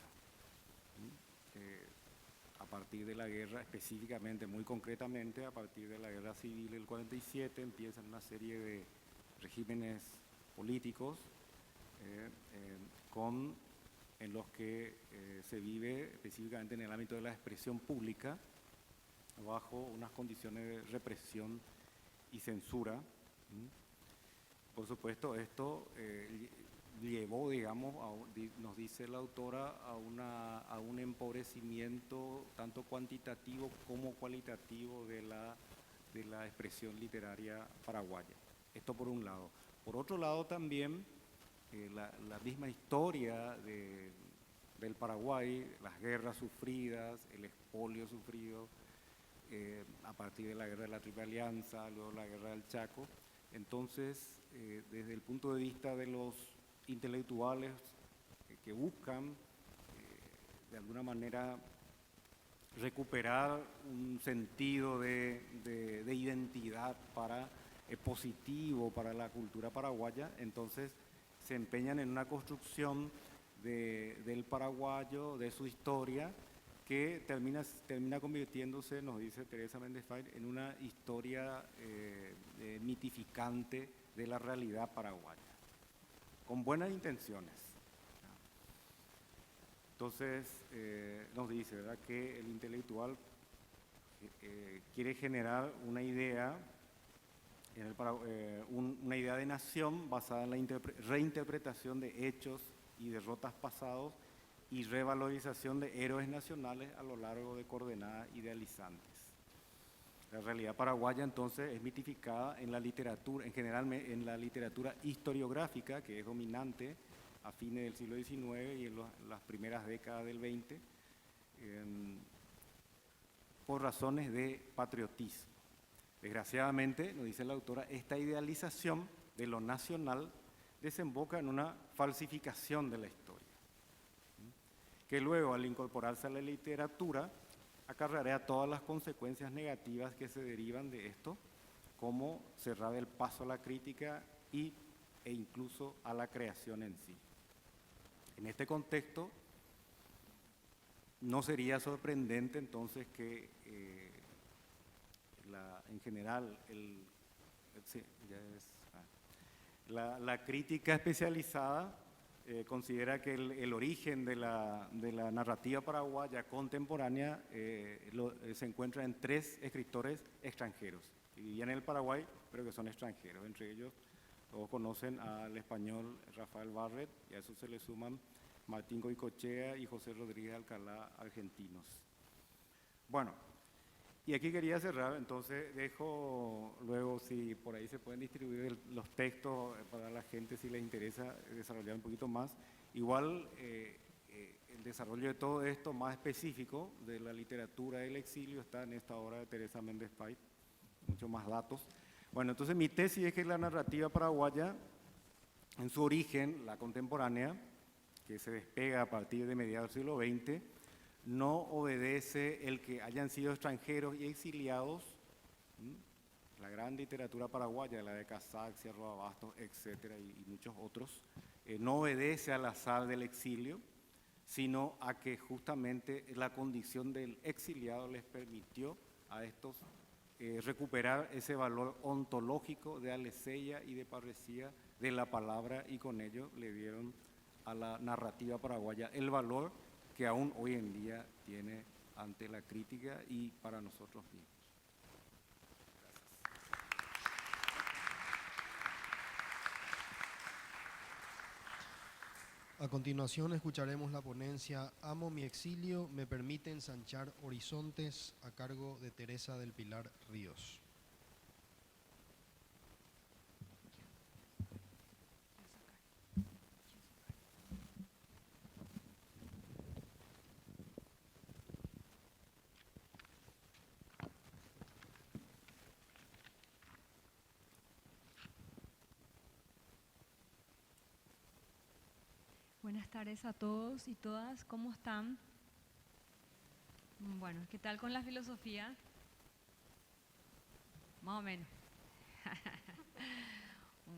A partir de la guerra, específicamente, muy concretamente, a partir de la guerra civil del 47, empiezan una serie de regímenes políticos en los que se vive específicamente en el ámbito de la expresión pública bajo unas condiciones de represión y censura. Por supuesto, esto llevó, digamos, nos dice la autora, a un empobrecimiento tanto cuantitativo como cualitativo de la expresión literaria paraguaya. Esto por un lado. Por otro lado también, la misma historia del Paraguay, las guerras sufridas, el expolio sufrido a partir de la guerra de la Triple Alianza, luego la guerra del Chaco. Entonces, desde el punto de vista de los intelectuales que buscan de alguna manera recuperar un sentido de identidad positivo para la cultura paraguaya, entonces se empeñan en una construcción del paraguayo, de su historia, que termina convirtiéndose, nos dice Teresa Méndez Fay, en una historia mitificante de la realidad paraguaya, con buenas intenciones. Entonces, nos dice, ¿verdad?, que el intelectual quiere generar una idea, una idea de nación basada en la reinterpretación de hechos y derrotas pasados y revalorización de héroes nacionales a lo largo de coordenadas idealizantes. La realidad paraguaya entonces es mitificada en la literatura, en general en la literatura historiográfica, que es dominante a fines del siglo XIX y en las primeras décadas del XX, por razones de patriotismo. Desgraciadamente, nos dice la autora, esta idealización de lo nacional desemboca en una falsificación de la historia, que luego, al incorporarse a la literatura, acarreará todas las consecuencias negativas que se derivan de esto, como cerrar el paso a la crítica e incluso a la creación en sí. En este contexto, no sería sorprendente entonces que en general la crítica especializada considera que el origen de la narrativa paraguaya contemporánea se encuentra en 3 escritores extranjeros, que vivían en el Paraguay, pero que son extranjeros. Entre ellos, todos conocen al español Rafael Barret, y a eso se le suman Martín Goicoechea y José Rodríguez Alcalá, argentinos. Bueno, y aquí quería cerrar, entonces dejo luego, si por ahí se pueden distribuir los textos para la gente si les interesa desarrollar un poquito más. Igual el desarrollo de todo esto más específico de la literatura del exilio está en esta obra de Teresa Méndez Fay, muchos más datos. Bueno, entonces mi tesis es que la narrativa paraguaya, en su origen, la contemporánea, que se despega a partir de mediados del siglo XX, no obedece el que hayan sido extranjeros y exiliados. La gran literatura paraguaya, la de Casac, Sierra Bastos, etcétera, y muchos otros, no obedece al azar del exilio, sino a que justamente la condición del exiliado les permitió a estos recuperar ese valor ontológico de aletheia y de parresía de la palabra, y con ello le dieron a la narrativa paraguaya el valor que aún hoy en día tiene ante la crítica y para nosotros mismos. A continuación escucharemos la ponencia Amo mi exilio, me permite ensanchar horizontes, a cargo de Teresa del Pilar Ríos. Buenas tardes a todos y todas, ¿cómo están? Bueno, ¿qué tal con la filosofía? Más o menos.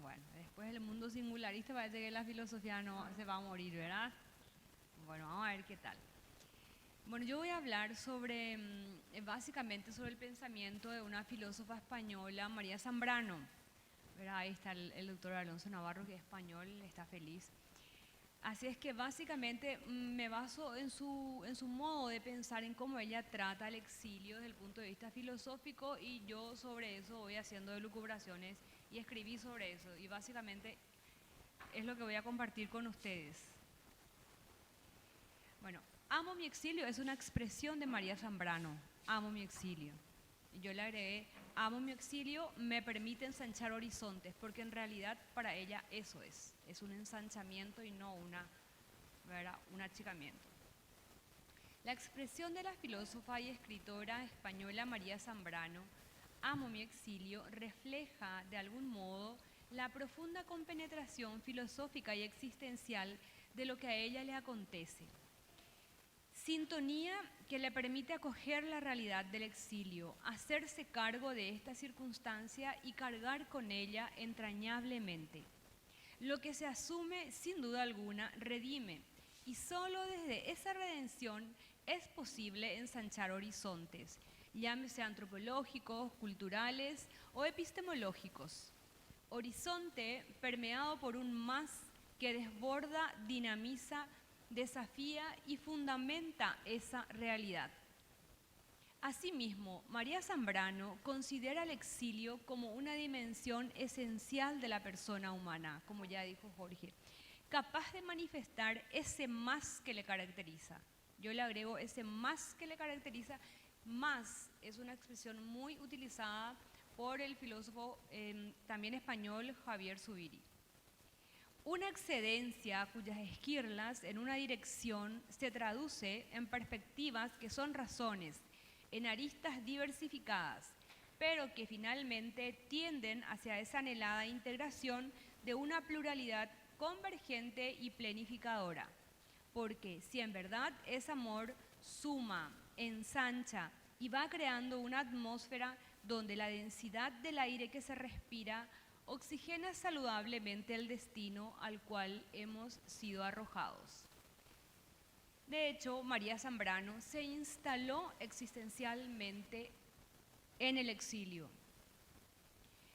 Bueno, después del mundo singularista parece que la filosofía no se va a morir, ¿verdad? Bueno, vamos a ver qué tal. Bueno, yo voy a hablar sobre, básicamente sobre el pensamiento de una filósofa española, María Zambrano. ¿Verdad? Ahí está el doctor Alonso Navarro, que es español, está feliz. Así es que básicamente me baso en su modo de pensar, en cómo ella trata el exilio desde el punto de vista filosófico, y yo sobre eso voy haciendo elucubraciones y escribí sobre eso, y básicamente es lo que voy a compartir con ustedes. Bueno, amo mi exilio es una expresión de María Zambrano, amo mi exilio. Y yo le agregué, amo mi exilio, me permite ensanchar horizontes, porque en realidad para ella eso es un ensanchamiento y no un achicamiento. La expresión de la filósofa y escritora española María Zambrano, amo mi exilio, refleja de algún modo la profunda compenetración filosófica y existencial de lo que a ella le acontece. Sintonía que le permite acoger la realidad del exilio, hacerse cargo de esta circunstancia y cargar con ella entrañablemente. Lo que se asume, sin duda alguna, redime, y solo desde esa redención es posible ensanchar horizontes, llámese antropológicos, culturales o epistemológicos. Horizonte permeado por un más que desborda, dinamiza, desafía y fundamenta esa realidad. Asimismo, María Zambrano considera el exilio como una dimensión esencial de la persona humana, como ya dijo Jorge, capaz de manifestar ese más que le caracteriza. Yo le agrego ese más que le caracteriza. Más es una expresión muy utilizada por el filósofo también español Javier Zubiri. Una excedencia cuyas esquirlas en una dirección se traduce en perspectivas que son razones, en aristas diversificadas, pero que finalmente tienden hacia esa anhelada integración de una pluralidad convergente y planificadora. Porque si en verdad es amor, suma, ensancha y va creando una atmósfera donde la densidad del aire que se respira oxigena saludablemente el destino al cual hemos sido arrojados. De hecho, María Zambrano se instaló existencialmente en el exilio.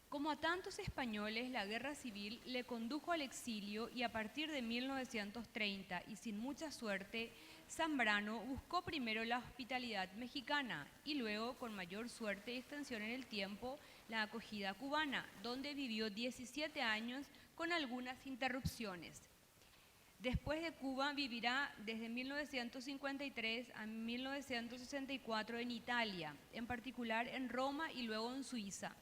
Como a tantos españoles, la guerra civil le condujo al exilio, y a partir de 1930, y sin mucha suerte, Zambrano buscó primero la hospitalidad mexicana y luego, con mayor suerte y extensión en el tiempo, la acogida cubana, donde vivió 17 años con algunas interrupciones. Después de Cuba, vivirá desde 1953 a 1964 en Italia, en particular en Roma y luego en Suiza.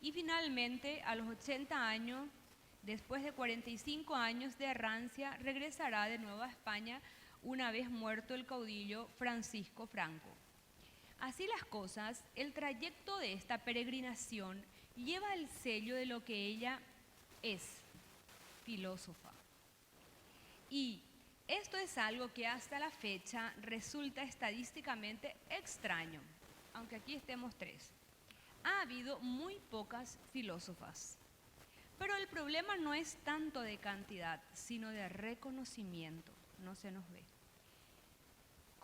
Y finalmente, a los 80 años, después de 45 años de errancia, regresará de nuevo a España una vez muerto el caudillo Francisco Franco. Así las cosas, el trayecto de esta peregrinación lleva el sello de lo que ella es, filósofa. Y esto es algo que hasta la fecha resulta estadísticamente extraño, aunque aquí estemos tres. Ha habido muy pocas filósofas, pero el problema no es tanto de cantidad, sino de reconocimiento, no se nos ve.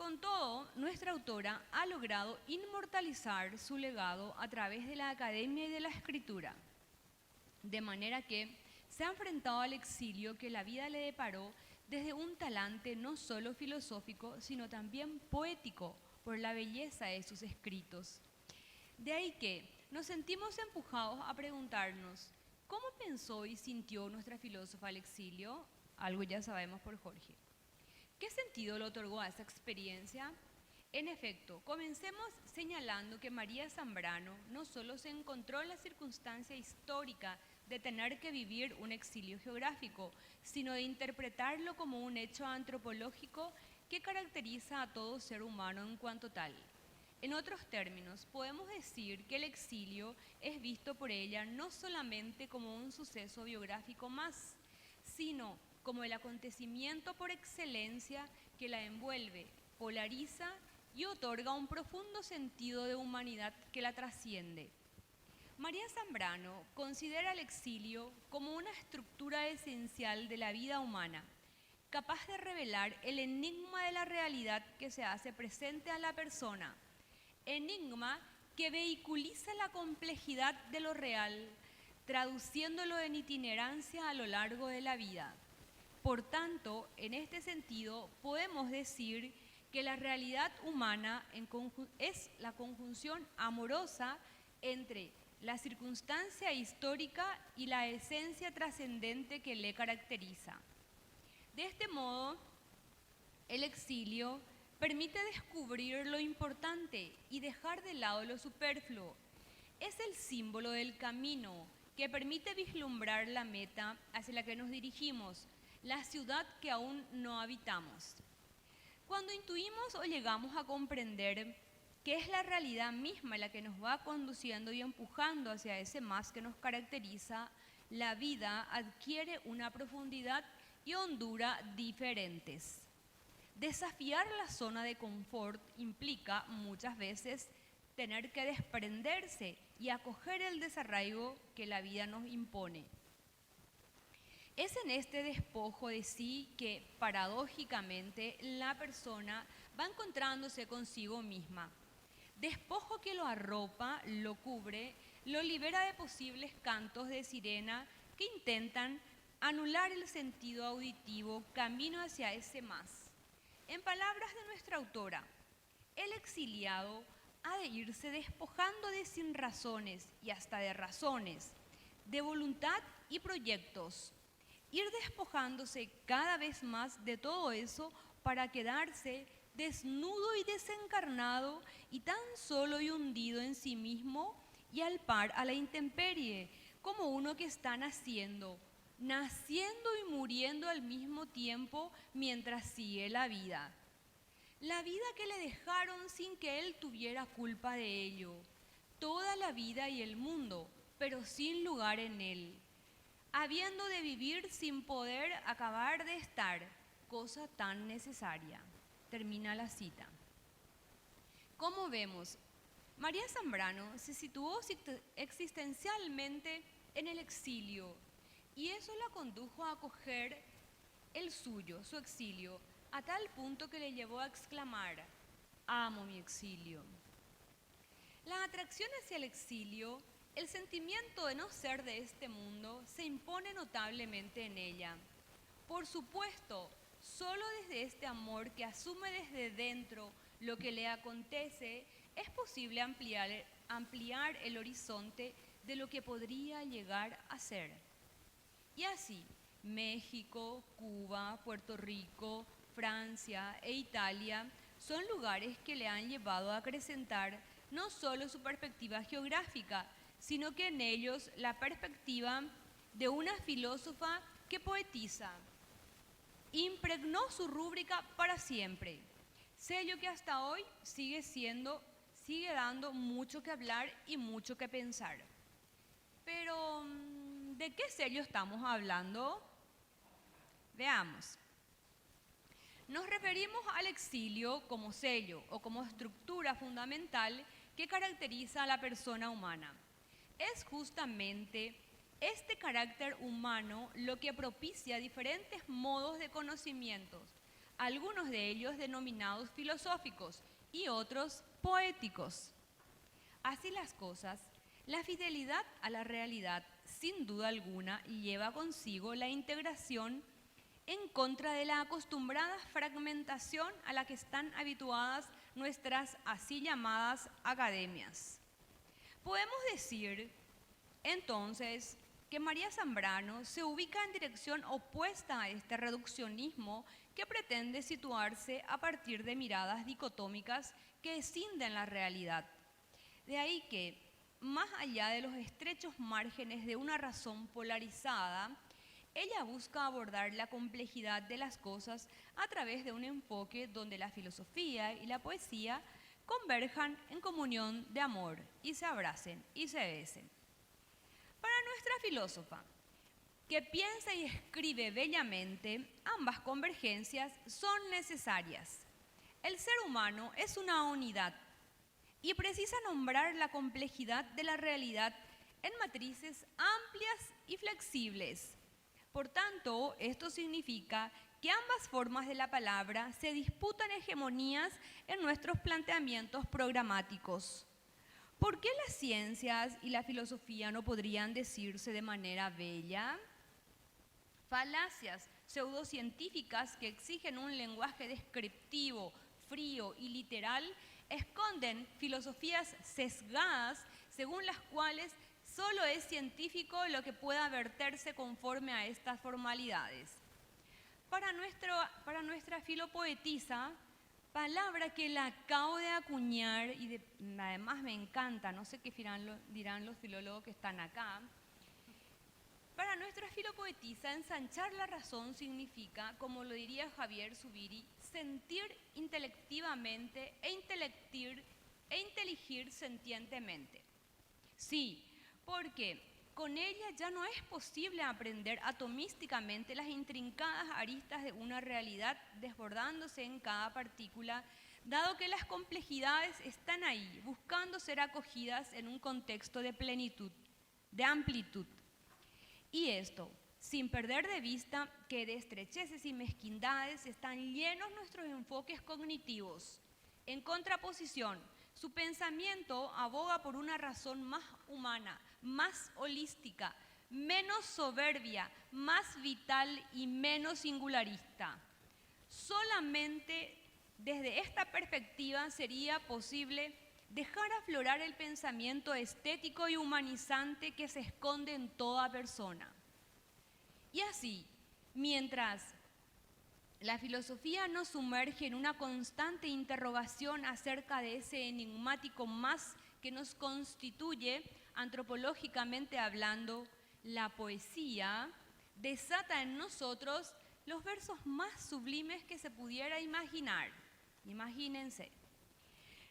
Con todo, nuestra autora ha logrado inmortalizar su legado a través de la academia y de la escritura, de manera que se ha enfrentado al exilio que la vida le deparó desde un talante no solo filosófico, sino también poético por la belleza de sus escritos. De ahí que nos sentimos empujados a preguntarnos, ¿cómo pensó y sintió nuestra filósofa al exilio? Algo ya sabemos por Jorge. ¿Qué sentido le otorgó a esa experiencia? En efecto, comencemos señalando que María Zambrano no solo se encontró en la circunstancia histórica de tener que vivir un exilio geográfico, sino de interpretarlo como un hecho antropológico que caracteriza a todo ser humano en cuanto tal. En otros términos, podemos decir que el exilio es visto por ella no solamente como un suceso biográfico más, sino como el acontecimiento por excelencia que la envuelve, polariza y otorga un profundo sentido de humanidad que la trasciende. María Zambrano considera el exilio como una estructura esencial de la vida humana, capaz de revelar el enigma de la realidad que se hace presente a la persona, enigma que vehiculiza la complejidad de lo real, traduciéndolo en itinerancia a lo largo de la vida. Por tanto, en este sentido, podemos decir que la realidad humana es la conjunción amorosa entre la circunstancia histórica y la esencia trascendente que le caracteriza. De este modo, el exilio permite descubrir lo importante y dejar de lado lo superfluo. Es el símbolo del camino que permite vislumbrar la meta hacia la que nos dirigimos, la ciudad que aún no habitamos. Cuando intuimos o llegamos a comprender que es la realidad misma la que nos va conduciendo y empujando hacia ese más que nos caracteriza, la vida adquiere una profundidad y hondura diferentes. Desafiar la zona de confort implica muchas veces tener que desprenderse y acoger el desarraigo que la vida nos impone. Es en este despojo de sí que, paradójicamente, la persona va encontrándose consigo misma. Despojo que lo arropa, lo cubre, lo libera de posibles cantos de sirena que intentan anular el sentido auditivo camino hacia ese más. En palabras de nuestra autora, el exiliado ha de irse despojando de sinrazones y hasta de razones, de voluntad y proyectos, ir despojándose cada vez más de todo eso para quedarse desnudo y desencarnado y tan solo y hundido en sí mismo y al par a la intemperie, como uno que está naciendo y muriendo al mismo tiempo mientras sigue la vida. La vida que le dejaron sin que él tuviera culpa de ello, toda la vida y el mundo, pero sin lugar en él, habiendo de vivir sin poder acabar de estar, cosa tan necesaria. Termina la cita. Como vemos, María Zambrano se situó existencialmente en el exilio y eso la condujo a acoger el suyo, su exilio, a tal punto que le llevó a exclamar: amo mi exilio. La atracción hacia el exilio, el sentimiento de no ser de este mundo, se impone notablemente en ella. Por supuesto, solo desde este amor que asume desde dentro lo que le acontece, es posible ampliar el horizonte de lo que podría llegar a ser. Y así, México, Cuba, Puerto Rico, Francia e Italia son lugares que le han llevado a acrecentar no solo su perspectiva geográfica, sino que en ellos la perspectiva de una filósofa que poetiza. Impregnó su rúbrica para siempre, sello que hasta hoy sigue dando mucho que hablar y mucho que pensar. Pero, ¿de qué sello estamos hablando? Veamos. Nos referimos al exilio como sello o como estructura fundamental que caracteriza a la persona humana. Es justamente este carácter humano lo que propicia diferentes modos de conocimientos, algunos de ellos denominados filosóficos y otros poéticos. Así las cosas, la fidelidad a la realidad, sin duda alguna, lleva consigo la integración en contra de la acostumbrada fragmentación a la que están habituadas nuestras así llamadas academias. Podemos decir, entonces, que María Zambrano se ubica en dirección opuesta a este reduccionismo que pretende situarse a partir de miradas dicotómicas que escinden la realidad. De ahí que, más allá de los estrechos márgenes de una razón polarizada, ella busca abordar la complejidad de las cosas a través de un enfoque donde la filosofía y la poesía converjan en comunión de amor y se abracen y se besen. Para nuestra filósofa, que piensa y escribe bellamente, ambas convergencias son necesarias. El ser humano es una unidad y precisa nombrar la complejidad de la realidad en matrices amplias y flexibles. Por tanto, esto significa que ambas formas de la palabra se disputan hegemonías en nuestros planteamientos programáticos. ¿Por qué las ciencias y la filosofía no podrían decirse de manera bella? Falacias pseudocientíficas que exigen un lenguaje descriptivo, frío y literal esconden filosofías sesgadas según las cuales solo es científico lo que pueda verterse conforme a estas formalidades. Para nuestra filopoetisa, palabra que la acabo de acuñar y además me encanta, no sé qué dirán los filólogos que están acá. Para nuestra filopoetisa, ensanchar la razón significa, como lo diría Javier Zubiri, sentir intelectivamente e inteligir sentientemente. Sí, porque con ella ya no es posible aprender atomísticamente las intrincadas aristas de una realidad desbordándose en cada partícula, dado que las complejidades están ahí, buscando ser acogidas en un contexto de plenitud, de amplitud. Y esto, sin perder de vista que de estrecheces y mezquindades están llenos nuestros enfoques cognitivos. En contraposición, su pensamiento aboga por una razón más humana, más holística, menos soberbia, más vital y menos singularista. Solamente desde esta perspectiva sería posible dejar aflorar el pensamiento estético y humanizante que se esconde en toda persona. Y así, mientras la filosofía nos sumerge en una constante interrogación acerca de ese enigmático más que nos constituye, antropológicamente hablando, la poesía desata en nosotros los versos más sublimes que se pudiera imaginar. Imagínense.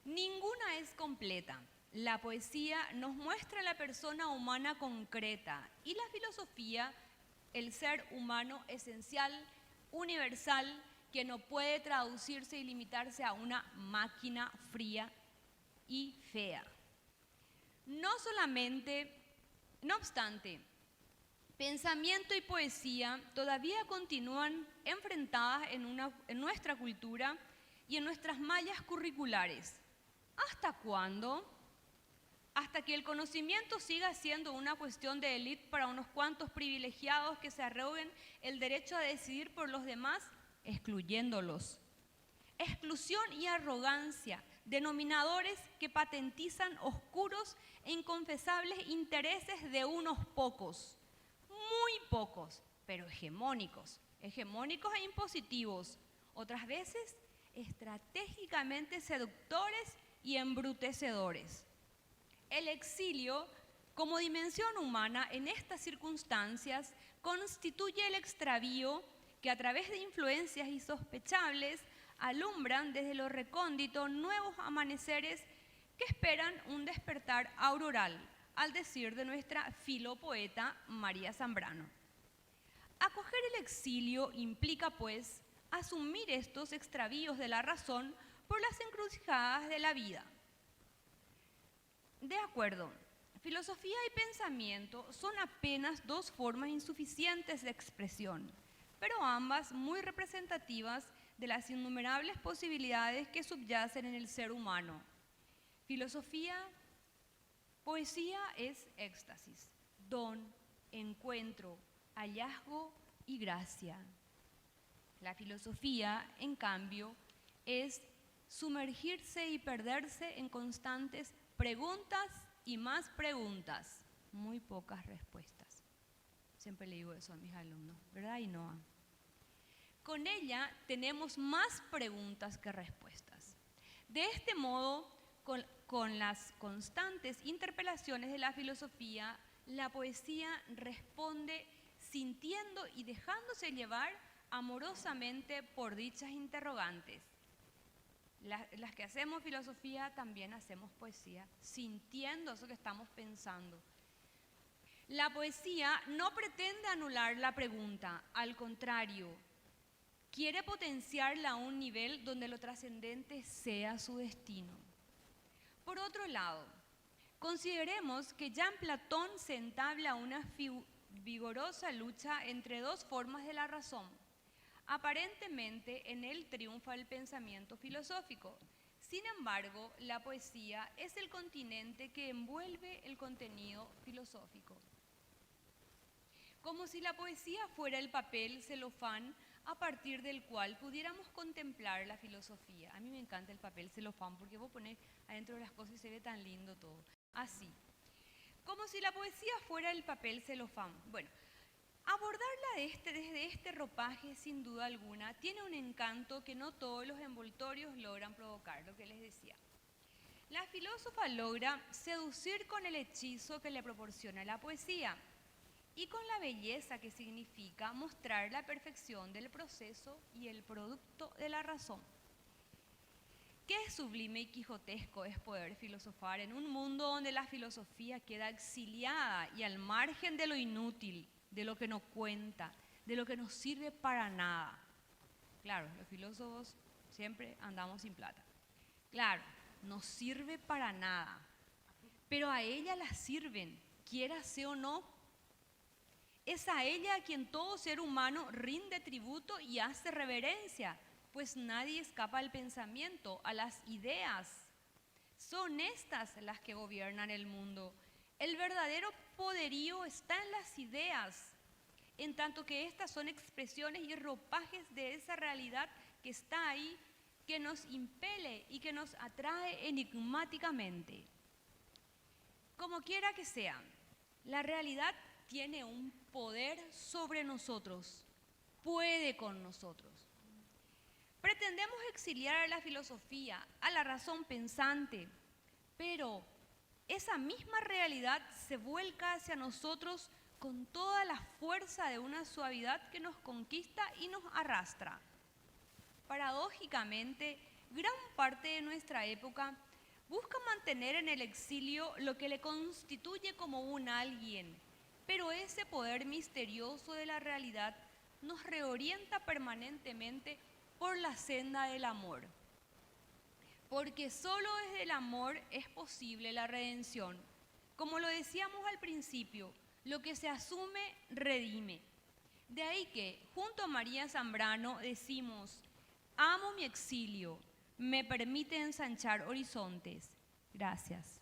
Ninguna es completa. La poesía nos muestra la persona humana concreta y la filosofía el ser humano esencial, universal, que no puede traducirse y limitarse a una máquina fría y fea. No obstante, pensamiento y poesía todavía continúan enfrentadas en nuestra cultura y en nuestras mallas curriculares. ¿Hasta cuándo? Hasta que el conocimiento siga siendo una cuestión de élite para unos cuantos privilegiados que se arroguen el derecho a decidir por los demás, excluyéndolos. Exclusión y arrogancia, denominadores que patentizan oscuros e inconfesables intereses de unos pocos, muy pocos, pero hegemónicos e impositivos, otras veces estratégicamente seductores y embrutecedores. El exilio, como dimensión humana en estas circunstancias, constituye el extravío que a través de influencias insospechables alumbran desde lo recóndito nuevos amaneceres que esperan un despertar auroral, al decir de nuestra filopoeta María Zambrano. Acoger el exilio implica, pues, asumir estos extravíos de la razón por las encrucijadas de la vida. De acuerdo, filosofía y pensamiento son apenas dos formas insuficientes de expresión, pero ambas muy representativas de las innumerables posibilidades que subyacen en el ser humano. Filosofía, poesía es éxtasis, don, encuentro, hallazgo y gracia. La filosofía, en cambio, es sumergirse y perderse en constantes preguntas y más preguntas, muy pocas respuestas. Siempre le digo eso a mis alumnos, ¿verdad, Ainhoa? Con ella tenemos más preguntas que respuestas. De este modo, con las constantes interpelaciones de la filosofía, la poesía responde sintiendo y dejándose llevar amorosamente por dichas interrogantes. Las que hacemos filosofía también hacemos poesía, sintiendo eso que estamos pensando. La poesía no pretende anular la pregunta, al contrario, quiere potenciarla a un nivel donde lo trascendente sea su destino. Por otro lado, consideremos que ya en Platón se entabla una vigorosa lucha entre dos formas de la razón. Aparentemente en él triunfa el pensamiento filosófico. Sin embargo, la poesía es el continente que envuelve el contenido filosófico. Como si la poesía fuera el papel celofán a partir del cual pudiéramos contemplar la filosofía. A mí me encanta el papel celofán porque vos ponés adentro de las cosas y se ve tan lindo todo. Así, como si la poesía fuera el papel celofán. Bueno, abordarla desde este ropaje, sin duda alguna, tiene un encanto que no todos los envoltorios logran provocar, lo que les decía. La filósofa logra seducir con el hechizo que le proporciona la poesía y con la belleza que significa mostrar la perfección del proceso y el producto de la razón. Qué sublime y quijotesco es poder filosofar en un mundo donde la filosofía queda exiliada y al margen de lo inútil, de lo que no cuenta, de lo que no sirve para nada. Claro, los filósofos siempre andamos sin plata. Claro, no sirve para nada, pero a ella la sirven, quiera sea o no. Es a ella a quien todo ser humano rinde tributo y hace reverencia, pues nadie escapa al pensamiento, a las ideas. Son estas las que gobiernan el mundo. El verdadero poderío está en las ideas, en tanto que estas son expresiones y ropajes de esa realidad que está ahí, que nos impele y que nos atrae enigmáticamente. Como quiera que sea, la realidad tiene un poder sobre nosotros, puede con nosotros. Pretendemos exiliar a la filosofía, a la razón pensante, pero esa misma realidad se vuelca hacia nosotros con toda la fuerza de una suavidad que nos conquista y nos arrastra. Paradójicamente, gran parte de nuestra época busca mantener en el exilio lo que le constituye como un alguien, pero ese poder misterioso de la realidad nos reorienta permanentemente por la senda del amor. Porque solo desde el amor es posible la redención. Como lo decíamos al principio, lo que se asume, redime. De ahí que, junto a María Zambrano, decimos: amo mi exilio, me permite ensanchar horizontes. Gracias.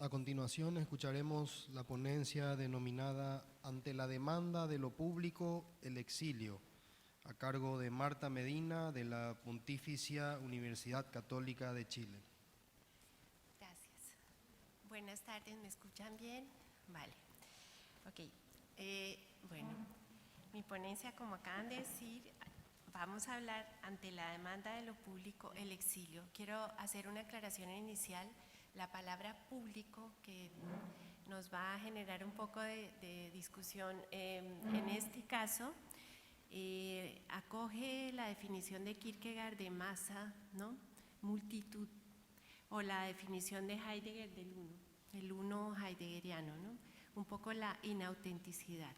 A continuación escucharemos la ponencia denominada Ante la demanda de lo público, el exilio, a cargo de Marta Medina de la Pontificia Universidad Católica de Chile. Gracias. Buenas tardes, ¿me escuchan bien? Vale. Ok. Bueno, mi ponencia, como acaban de decir, vamos a hablar ante la demanda de lo público, el exilio. Quiero hacer una aclaración inicial. La palabra público, que nos va a generar un poco de discusión, en este caso acoge la definición de Kierkegaard de masa, ¿no? Multitud, o la definición de Heidegger del uno, el uno heideggeriano, ¿no? Un poco la inautenticidad.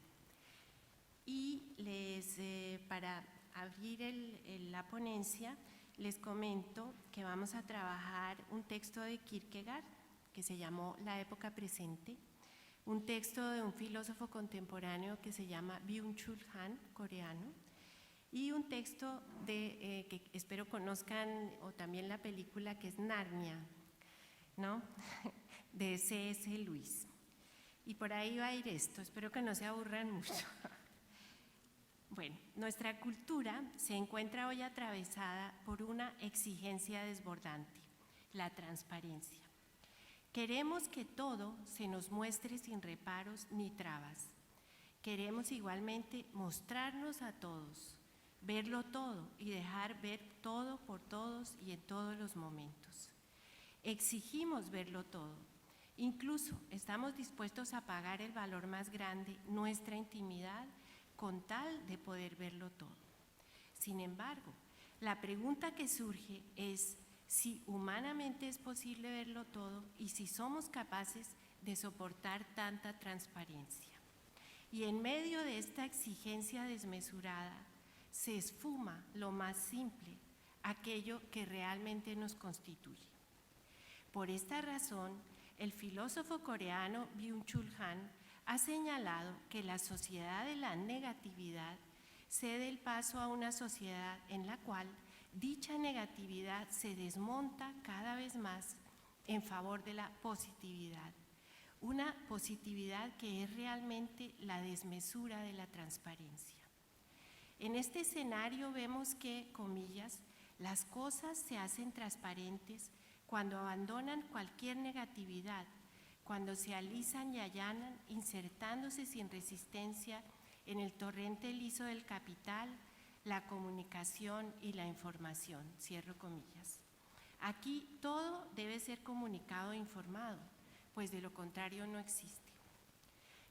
Y para abrir la ponencia, les comento que vamos a trabajar un texto de Kierkegaard que se llamó La época presente, un texto de un filósofo contemporáneo que se llama Byung-Chul Han, coreano, y un texto que espero conozcan, o también la película que es Narnia, ¿no? de C.S. Lewis. Y por ahí va a ir esto, espero que no se aburran mucho. Bueno, nuestra cultura se encuentra hoy atravesada por una exigencia desbordante, la transparencia. Queremos que todo se nos muestre sin reparos ni trabas. Queremos igualmente mostrarnos a todos, verlo todo y dejar ver todo por todos y en todos los momentos. Exigimos verlo todo. Incluso estamos dispuestos a pagar el valor más grande, nuestra intimidad, con tal de poder verlo todo. Sin embargo, la pregunta que surge es si humanamente es posible verlo todo y si somos capaces de soportar tanta transparencia. Y en medio de esta exigencia desmesurada, se esfuma lo más simple, aquello que realmente nos constituye. Por esta razón, el filósofo coreano Byung-Chul Han ha señalado que la sociedad de la negatividad cede el paso a una sociedad en la cual dicha negatividad se desmonta cada vez más en favor de la positividad, una positividad que es realmente la desmesura de la transparencia. En este escenario vemos que, comillas, las cosas se hacen transparentes cuando abandonan cualquier negatividad, cuando se alisan y allanan, insertándose sin resistencia en el torrente liso del capital, la comunicación y la información, cierro comillas. Aquí todo debe ser comunicado e informado, pues de lo contrario no existe.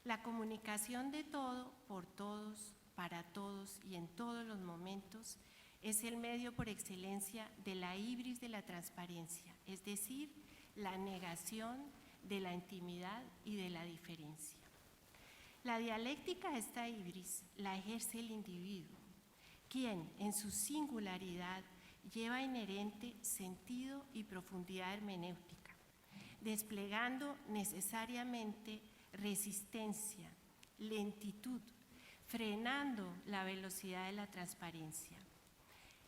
La comunicación de todo, por todos, para todos y en todos los momentos es el medio por excelencia de la ibris de la transparencia, es decir, la negación de la intimidad y de la diferencia. La dialéctica de esta ibris la ejerce el individuo, quien en su singularidad lleva inherente sentido y profundidad hermenéutica, desplegando necesariamente resistencia, lentitud, frenando la velocidad de la transparencia.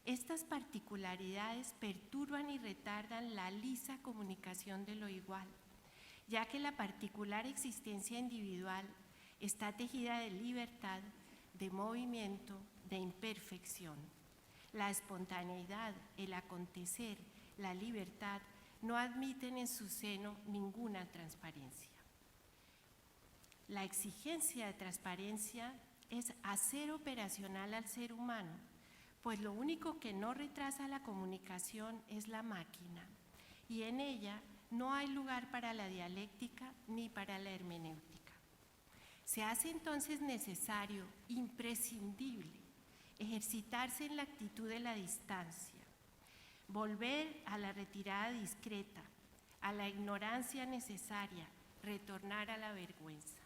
Estas particularidades perturban y retardan la lisa comunicación de lo igual, ya que la particular existencia individual está tejida de libertad, de movimiento, de imperfección. La espontaneidad, el acontecer, la libertad no admiten en su seno ninguna transparencia. La exigencia de transparencia es hacer operacional al ser humano, pues lo único que no retrasa la comunicación es la máquina, y en ella no hay lugar para la dialéctica ni para la hermenéutica. Se hace entonces necesario, imprescindible, ejercitarse en la actitud de la distancia, volver a la retirada discreta, a la ignorancia necesaria, retornar a la vergüenza.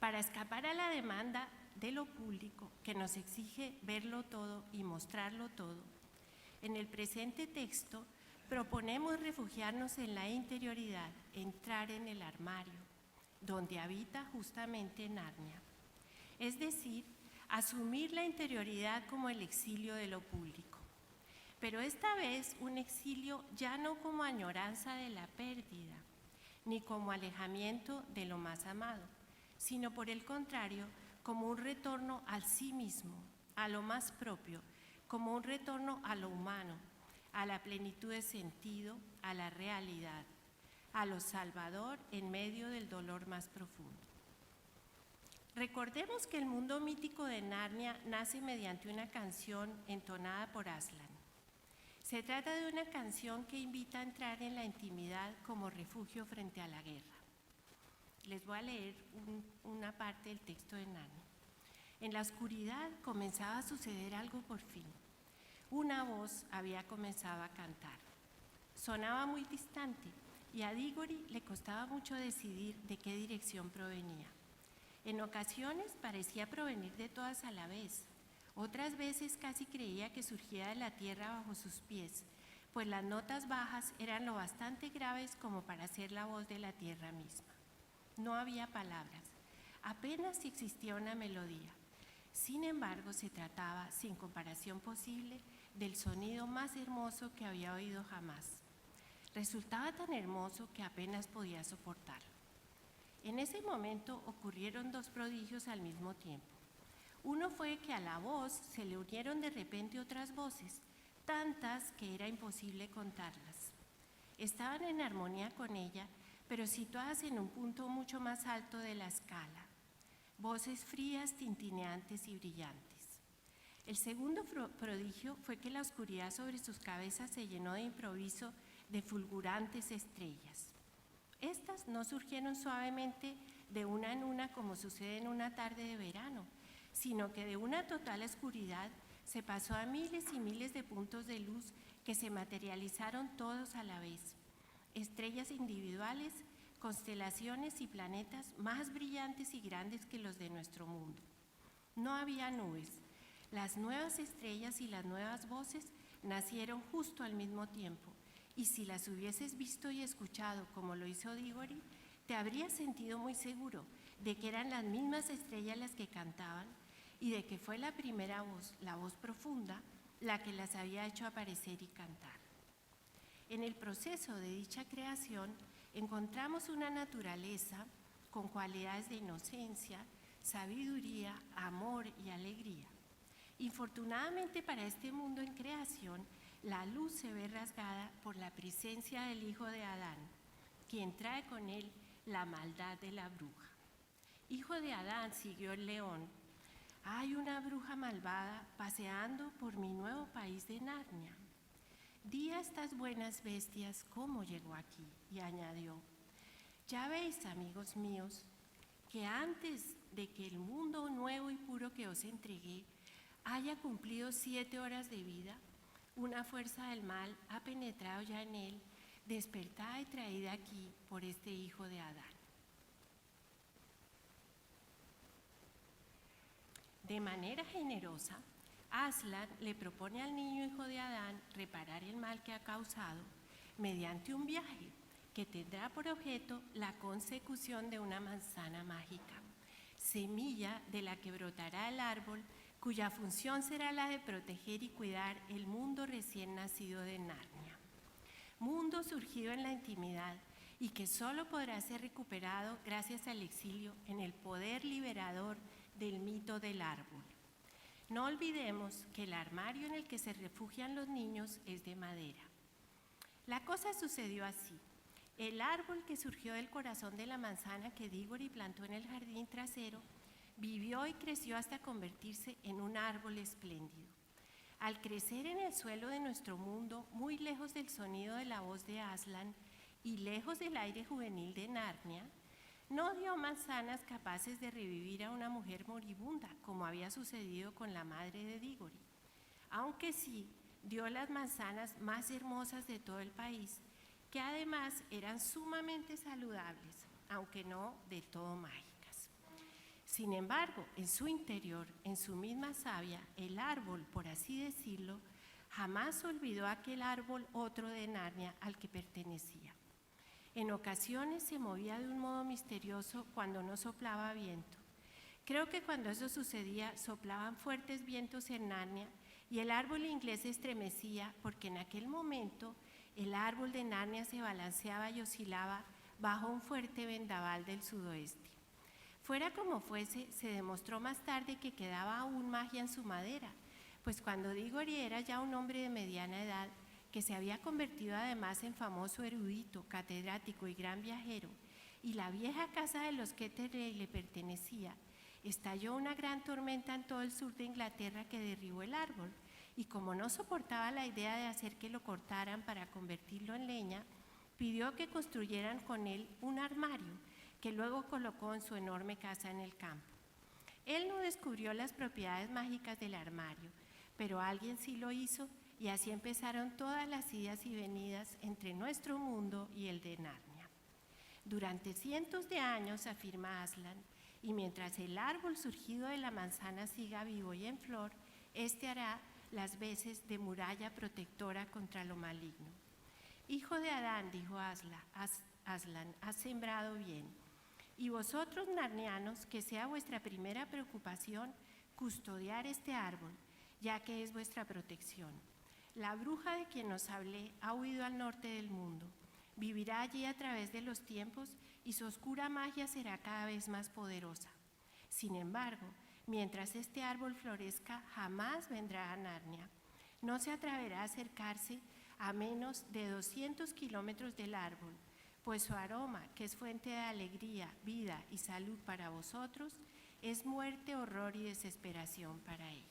Para escapar a la demanda de lo público que nos exige verlo todo y mostrarlo todo, en el presente texto proponemos refugiarnos en la interioridad, entrar en el armario, donde habita justamente Narnia, es decir, asumir la interioridad como el exilio de lo público, pero esta vez un exilio ya no como añoranza de la pérdida, ni como alejamiento de lo más amado, sino por el contrario, como un retorno al sí mismo, a lo más propio, como un retorno a lo humano, a la plenitud de sentido, a la realidad, a lo salvador en medio del dolor más profundo. Recordemos que el mundo mítico de Narnia nace mediante una canción entonada por Aslan. Se trata de una canción que invita a entrar en la intimidad como refugio frente a la guerra. Les voy a leer una parte del texto de Narnia. En la oscuridad comenzaba a suceder algo por fin. Una voz había comenzado a cantar. Sonaba muy distante y a Diggory le costaba mucho decidir de qué dirección provenía. En ocasiones parecía provenir de todas a la vez, Otras veces casi creía que surgía de la tierra bajo sus pies, pues las notas bajas eran lo bastante graves como para ser la voz de la tierra misma. No había palabras, apenas si existía una melodía. Sin embargo, se trataba, sin comparación posible, del sonido más hermoso que había oído jamás. Resultaba tan hermoso que apenas podía soportarlo. En ese momento ocurrieron dos prodigios al mismo tiempo. Uno fue que a la voz se le unieron de repente otras voces, tantas que era imposible contarlas. Estaban en armonía con ella, pero situadas en un punto mucho más alto de la escala. Voces frías, tintineantes y brillantes. El segundo prodigio fue que la oscuridad sobre sus cabezas se llenó de improviso de fulgurantes estrellas. Estas no surgieron suavemente de una en una como sucede en una tarde de verano, sino que de una total oscuridad se pasó a miles y miles de puntos de luz que se materializaron todos a la vez. Estrellas individuales, constelaciones y planetas más brillantes y grandes que los de nuestro mundo. No había nubes. Las nuevas estrellas y las nuevas voces nacieron justo al mismo tiempo, y si las hubieses visto y escuchado como lo hizo Diggory, te habrías sentido muy seguro de que eran las mismas estrellas las que cantaban y de que fue la primera voz, la voz profunda, la que las había hecho aparecer y cantar. En el proceso de dicha creación encontramos una naturaleza con cualidades de inocencia, sabiduría, amor y alegría. Infortunadamente para este mundo en creación, la luz se ve rasgada por la presencia del hijo de Adán, quien trae con él la maldad de la bruja. Hijo de Adán, siguió el león, hay una bruja malvada paseando por mi nuevo país de Narnia. Di a estas buenas bestias cómo llegó aquí, y añadió, ya veis, amigos míos, que antes de que el mundo nuevo y puro que os entregué haya cumplido 7 horas de vida, una fuerza del mal ha penetrado ya en él, despertada y traída aquí por este hijo de Adán. De manera generosa, Aslan le propone al niño hijo de Adán reparar el mal que ha causado mediante un viaje que tendrá por objeto la consecución de una manzana mágica, semilla de la que brotará el árbol cuya función será la de proteger y cuidar el mundo recién nacido de Narnia. Mundo surgido en la intimidad y que solo podrá ser recuperado gracias al exilio en el poder liberador del mito del árbol. No olvidemos que el armario en el que se refugian los niños es de madera. La cosa sucedió así. El árbol que surgió del corazón de la manzana que Diggory plantó en el jardín trasero vivió y creció hasta convertirse en un árbol espléndido. Al crecer en el suelo de nuestro mundo, muy lejos del sonido de la voz de Aslan y lejos del aire juvenil de Narnia, no dio manzanas capaces de revivir a una mujer moribunda, como había sucedido con la madre de Diggory, aunque sí dio las manzanas más hermosas de todo el país, que además eran sumamente saludables, aunque no de todo mágicas. Sin embargo, en su interior, en su misma savia, el árbol, por así decirlo, jamás olvidó aquel árbol otro de Narnia al que pertenecía. En ocasiones se movía de un modo misterioso cuando no soplaba viento. Creo que cuando eso sucedía soplaban fuertes vientos en Narnia y el árbol inglés se estremecía porque en aquel momento el árbol de Narnia se balanceaba y oscilaba bajo un fuerte vendaval del sudoeste. Fuera como fuese, se demostró más tarde que quedaba aún magia en su madera, pues cuando Diggory era ya un hombre de mediana edad, que se había convertido además en famoso erudito, catedrático y gran viajero, y la vieja casa de los Ketterley le pertenecía, estalló una gran tormenta en todo el sur de Inglaterra que derribó el árbol, y como no soportaba la idea de hacer que lo cortaran para convertirlo en leña, pidió que construyeran con él un armario, que luego colocó en su enorme casa en el campo. Él no descubrió las propiedades mágicas del armario, pero alguien sí lo hizo, y así empezaron todas las idas y venidas entre nuestro mundo y el de Narnia. Durante cientos de años, afirma Aslan, y mientras el árbol surgido de la manzana siga vivo y en flor, Este hará las veces de muralla protectora contra lo maligno. Hijo de Adán, dijo Aslan, has sembrado bien. Y vosotros, narnianos, que sea vuestra primera preocupación custodiar este árbol, ya que es vuestra protección. La bruja de quien os hablé ha huido al norte del mundo. Vivirá allí a través de los tiempos y su oscura magia será cada vez más poderosa. Sin embargo, mientras este árbol florezca, jamás vendrá a Narnia. No se atreverá a acercarse a menos de 200 kilómetros del árbol, pues su aroma, que es fuente de alegría, vida y salud para vosotros, es muerte, horror y desesperación para ella.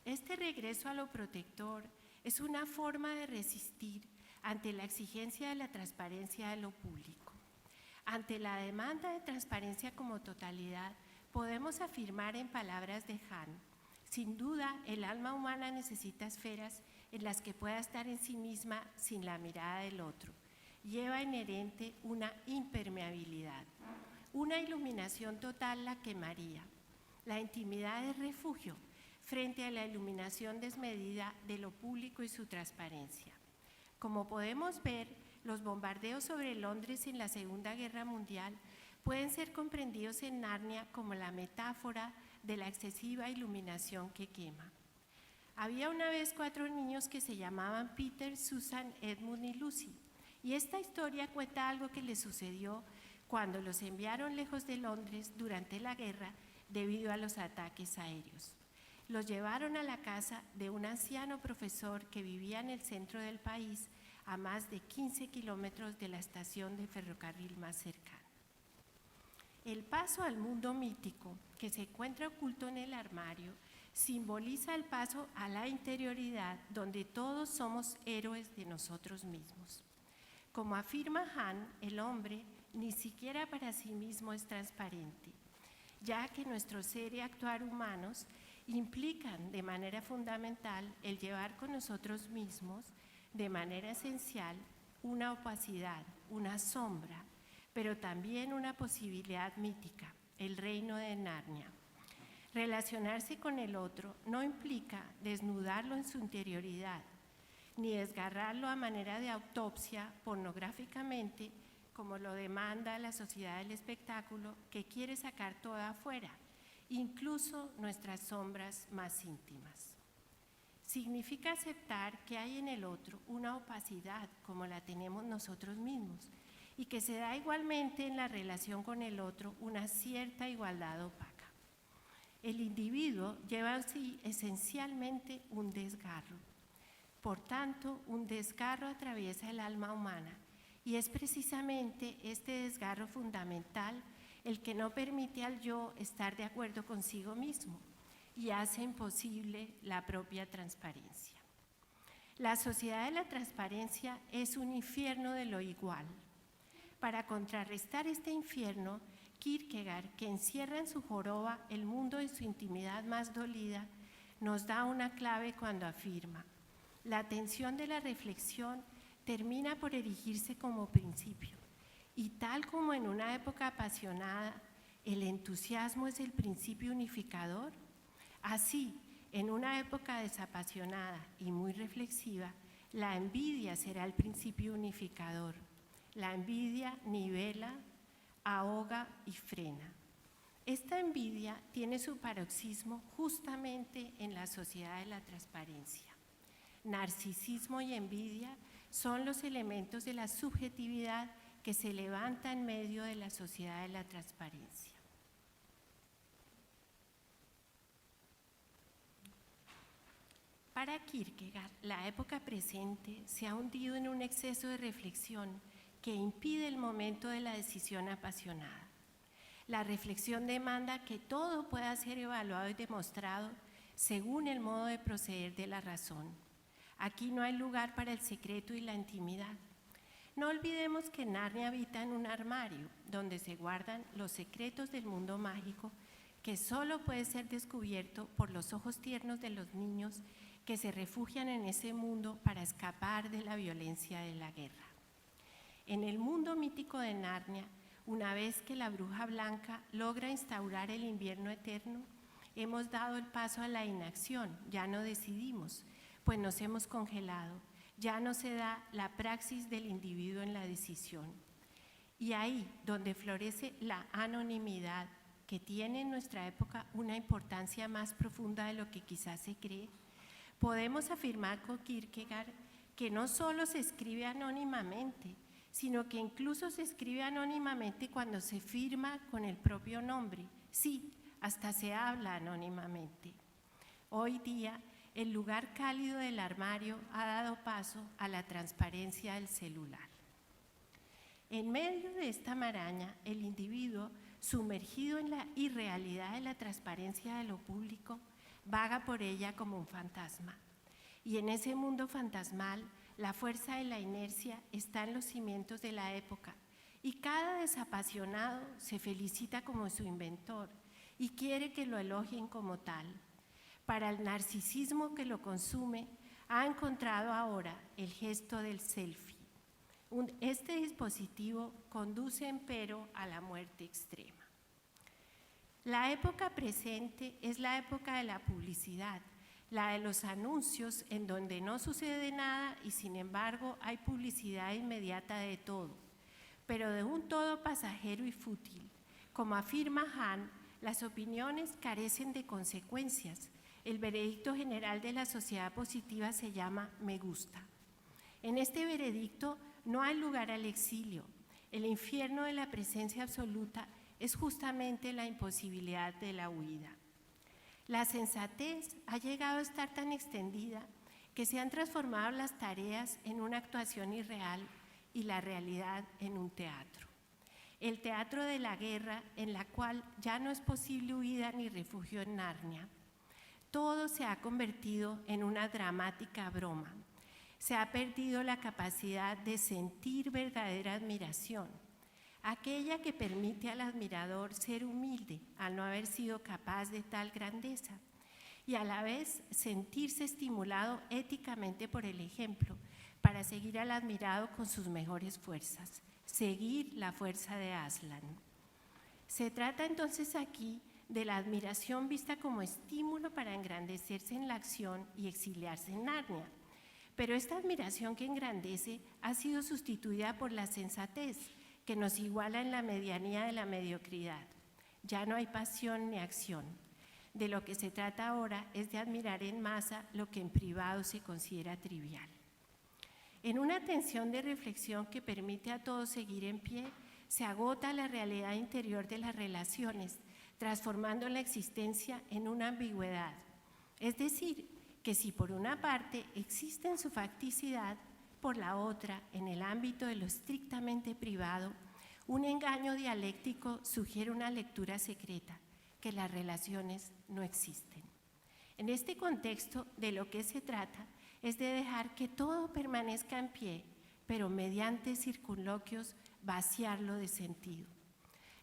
Este regreso a lo protector es una forma de resistir ante la exigencia de la transparencia de lo público. Ante la demanda de transparencia como totalidad, podemos afirmar en palabras de Han, sin duda el alma humana necesita esferas en las que pueda estar en sí misma sin la mirada del otro. Lleva inherente una impermeabilidad. Una iluminación total la quemaría. La intimidad es refugio frente a la iluminación desmedida de lo público y su transparencia. Como podemos ver, los bombardeos sobre Londres en la Segunda Guerra Mundial pueden ser comprendidos en Narnia como la metáfora de la excesiva iluminación que quema. Había una vez 4 niños que se llamaban Peter, Susan, Edmund y Lucy, y esta historia cuenta algo que les sucedió cuando los enviaron lejos de Londres durante la guerra debido a los ataques aéreos. Los llevaron a la casa de un anciano profesor que vivía en el centro del país, a más de 15 kilómetros de la estación de ferrocarril más cercana. El paso al mundo mítico, que se encuentra oculto en el armario, simboliza el paso a la interioridad, donde todos somos héroes de nosotros mismos. Como afirma Han, el hombre ni siquiera para sí mismo es transparente, ya que nuestro ser y actuar humanos implican de manera fundamental el llevar con nosotros mismos, de manera esencial, una opacidad, una sombra, pero también una posibilidad mítica, el reino de Narnia. Relacionarse con el otro no implica desnudarlo en su interioridad, ni desgarrarlo a manera de autopsia pornográficamente, como lo demanda la sociedad del espectáculo, que quiere sacar todo afuera, incluso nuestras sombras más íntimas. Significa aceptar que hay en el otro una opacidad como la tenemos nosotros mismos y que se da igualmente en la relación con el otro una cierta igualdad opaca. El individuo lleva así esencialmente un desgarro. Por tanto, un desgarro atraviesa el alma humana y es precisamente este desgarro fundamental el que no permite al yo estar de acuerdo consigo mismo y hace imposible la propia transparencia. La sociedad de la transparencia es un infierno de lo igual. Para contrarrestar este infierno, Kierkegaard, que encierra en su joroba el mundo de su intimidad más dolida, nos da una clave cuando afirma: la atención de la reflexión termina por erigirse como principio, y tal como en una época apasionada el entusiasmo es el principio unificador, así en una época desapasionada y muy reflexiva, la envidia será el principio unificador. La envidia nivela, ahoga y frena. Esta envidia tiene su paroxismo justamente en la sociedad de la transparencia. Narcisismo y envidia son los elementos de la subjetividad que se levanta en medio de la sociedad de la transparencia. Para Kierkegaard, la época presente se ha hundido en un exceso de reflexión que impide el momento de la decisión apasionada. La reflexión demanda que todo pueda ser evaluado y demostrado según el modo de proceder de la razón. Aquí no hay lugar para el secreto y la intimidad. No olvidemos que Narnia habita en un armario donde se guardan los secretos del mundo mágico que solo puede ser descubierto por los ojos tiernos de los niños que se refugian en ese mundo para escapar de la violencia de la guerra. En el mundo mítico de Narnia, una vez que la bruja blanca logra instaurar el invierno eterno, hemos dado el paso a la inacción, ya no decidimos, pues nos hemos congelado, ya no se da la praxis del individuo en la decisión. Y ahí donde florece la anonimidad, que tiene en nuestra época una importancia más profunda de lo que quizás se cree, podemos afirmar con Kierkegaard que no solo se escribe anónimamente, sino que incluso se escribe anónimamente cuando se firma con el propio nombre. Sí, hasta se habla anónimamente. Hoy día, el lugar cálido del armario ha dado paso a la transparencia del celular. En medio de esta maraña, el individuo, sumergido en la irrealidad de la transparencia de lo público, vaga por ella como un fantasma. Y en ese mundo fantasmal, la fuerza de la inercia está en los cimientos de la época, y cada desapasionado se felicita como su inventor y quiere que lo elogien como tal. Para el narcisismo que lo consume, ha encontrado ahora el gesto del selfie. Este dispositivo conduce, empero, a la muerte extrema. La época presente es la época de la publicidad, la de los anuncios en donde no sucede nada y sin embargo hay publicidad inmediata de todo, pero de un todo pasajero y fútil. Como afirma Hahn, las opiniones carecen de consecuencias. El veredicto general de la sociedad positiva se llama me gusta. En este veredicto no hay lugar al exilio. El infierno de la presencia absoluta es justamente la imposibilidad de la huida. La sensatez ha llegado a estar tan extendida que se han transformado las tareas en una actuación irreal y la realidad en un teatro. El teatro de la guerra, en la cual ya no es posible huida ni refugio en Narnia. Todo se ha convertido en una dramática broma. Se ha perdido la capacidad de sentir verdadera admiración, aquella que permite al admirador ser humilde al no haber sido capaz de tal grandeza y a la vez sentirse estimulado éticamente por el ejemplo para seguir al admirado con sus mejores fuerzas, seguir la fuerza de Aslan. Se trata entonces aquí de la admiración vista como estímulo para engrandecerse en la acción y exiliarse en Narnia. Pero esta admiración que engrandece ha sido sustituida por la sensatez, que nos iguala en la medianía de la mediocridad. Ya no hay pasión ni acción. De lo que se trata ahora es de admirar en masa lo que en privado se considera trivial. En una tensión de reflexión que permite a todos seguir en pie, se agota la realidad interior de las relaciones, transformando la existencia en una ambigüedad. Es decir, que si por una parte existe en su facticidad, por la otra, en el ámbito de lo estrictamente privado, un engaño dialéctico sugiere una lectura secreta, que las relaciones no existen. En este contexto, de lo que se trata es de dejar que todo permanezca en pie, pero mediante circunloquios vaciarlo de sentido.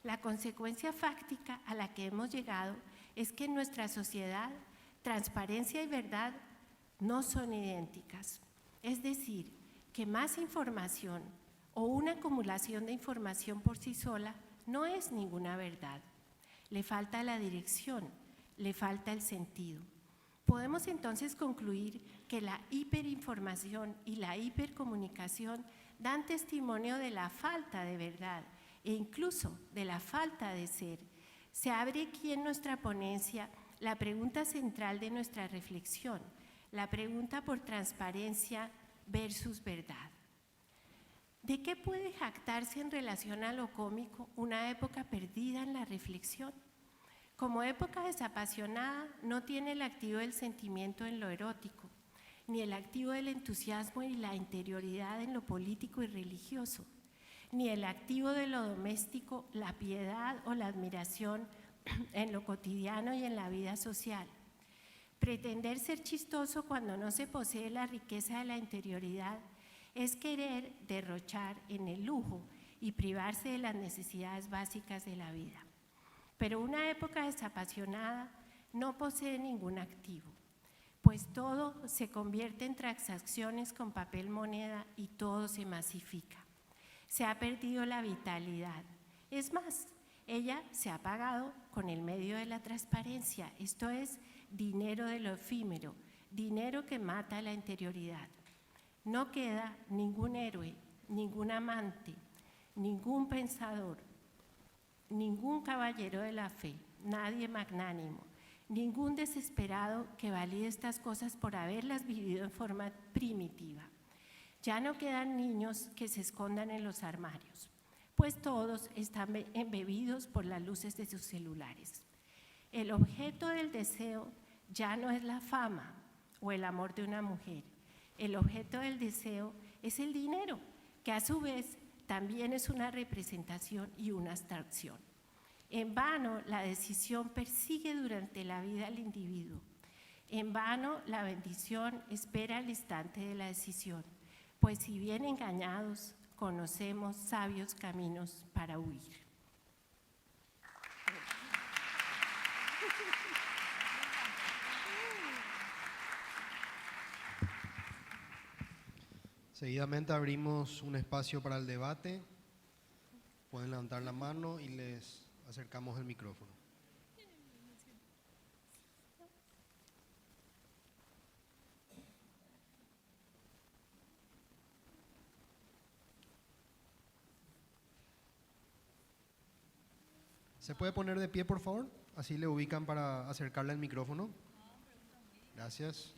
La consecuencia fáctica a la que hemos llegado es que en nuestra sociedad transparencia y verdad no son idénticas. Es decir, que más información o una acumulación de información por sí sola no es ninguna verdad. Le falta la dirección, le falta el sentido. Podemos entonces concluir que la hiperinformación y la hipercomunicación dan testimonio de la falta de verdad e incluso de la falta de ser. Se abre aquí en nuestra ponencia la pregunta central de nuestra reflexión, la pregunta por transparencia versus verdad. ¿De qué puede jactarse en relación a lo cómico una época perdida en la reflexión? Como época desapasionada, no tiene el activo del sentimiento en lo erótico, ni el activo del entusiasmo y la interioridad en lo político y religioso, ni el activo de lo doméstico, la piedad o la admiración en lo cotidiano y en la vida social. Pretender ser chistoso cuando no se posee la riqueza de la interioridad es querer derrochar en el lujo y privarse de las necesidades básicas de la vida. Pero una época desapasionada no posee ningún activo, pues todo se convierte en transacciones con papel moneda y todo se masifica. Se ha perdido la vitalidad. Es más, Ella se ha pagado con el medio de la transparencia, esto es dinero de lo efímero, dinero que mata la interioridad. No queda ningún héroe, ningún amante, ningún pensador, ningún caballero de la fe, nadie magnánimo, ningún desesperado que valide estas cosas por haberlas vivido en forma primitiva. Ya no quedan niños que se escondan en los armarios, pues todos están embebidos por las luces de sus celulares. El objeto del deseo ya no es la fama o el amor de una mujer. El objeto del deseo es el dinero, que a su vez también es una representación y una abstracción. En vano la decisión persigue durante la vida al individuo. En vano la bendición espera el instante de la decisión, pues si bien engañados, conocemos sabios caminos para huir. Seguidamente abrimos un espacio para el debate. Pueden levantar la mano y les acercamos el micrófono. ¿Se puede poner de pie, por favor? Así le ubican para acercarle el micrófono. Gracias.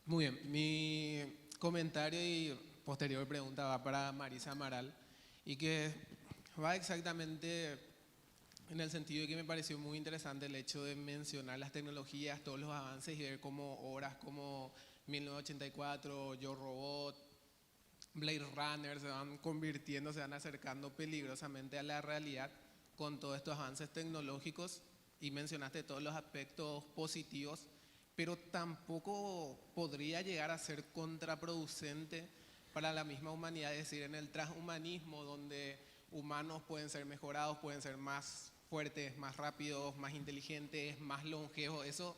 Muy bien, mi comentario y posterior pregunta va para Marisa Amaral y que va exactamente en el sentido de que me pareció muy interesante el hecho de mencionar las tecnologías, todos los avances y ver cómo obras como 1984, Yo Robot, Blade Runner se van convirtiendo, se van acercando peligrosamente a la realidad con todos estos avances tecnológicos, y mencionaste todos los aspectos positivos, pero tampoco podría llegar a ser contraproducente para la misma humanidad, es decir, en el transhumanismo, donde humanos pueden ser mejorados, pueden ser más fuertes, más rápidos, más inteligentes, más longevos. Eso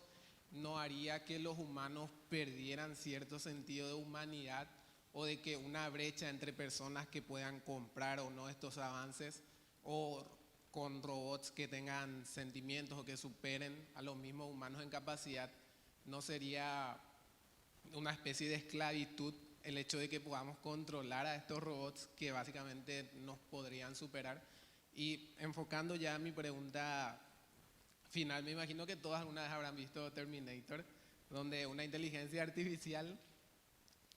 no haría que los humanos perdieran cierto sentido de humanidad, o de que una brecha entre personas que puedan comprar o no estos avances, o con robots que tengan sentimientos o que superen a los mismos humanos en capacidad, no sería una especie de esclavitud el hecho de que podamos controlar a estos robots que básicamente nos podrían superar. Y enfocando ya mi pregunta final, me imagino que todas alguna vez habrán visto Terminator, donde una inteligencia artificial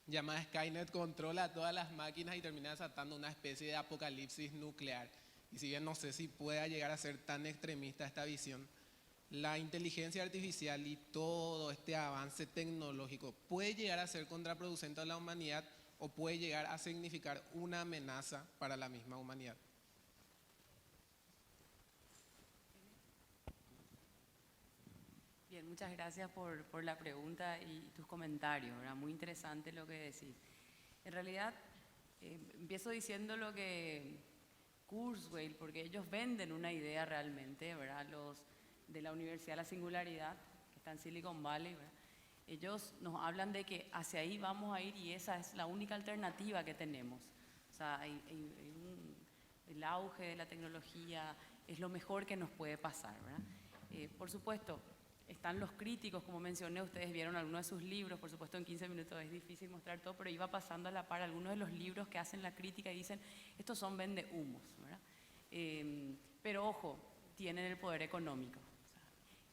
llamada Skynet controla a todas las máquinas y termina desatando una especie de apocalipsis nuclear. Y si bien no sé si pueda llegar a ser tan extremista esta visión, la inteligencia artificial y todo este avance tecnológico puede llegar a ser contraproducente a la humanidad, o puede llegar a significar una amenaza para la misma humanidad. Bien, muchas gracias por la pregunta y tus comentarios, ¿verdad? Muy interesante lo que decís. En realidad, empiezo diciendo lo que Kurzweil, porque ellos venden una idea realmente, ¿verdad? Los de la Universidad de la Singularidad, que está en Silicon Valley, ¿verdad? Ellos nos hablan de que hacia ahí vamos a ir y esa es la única alternativa que tenemos. O sea, el auge de la tecnología es lo mejor que nos puede pasar, ¿verdad? Por supuesto, están los críticos, como mencioné, ustedes vieron algunos de sus libros, por supuesto en 15 minutos es difícil mostrar todo, pero iba pasando a la par algunos de los libros que hacen la crítica y dicen, estos son vendehumos, ¿verdad? Pero ojo, tienen el poder económico. O sea,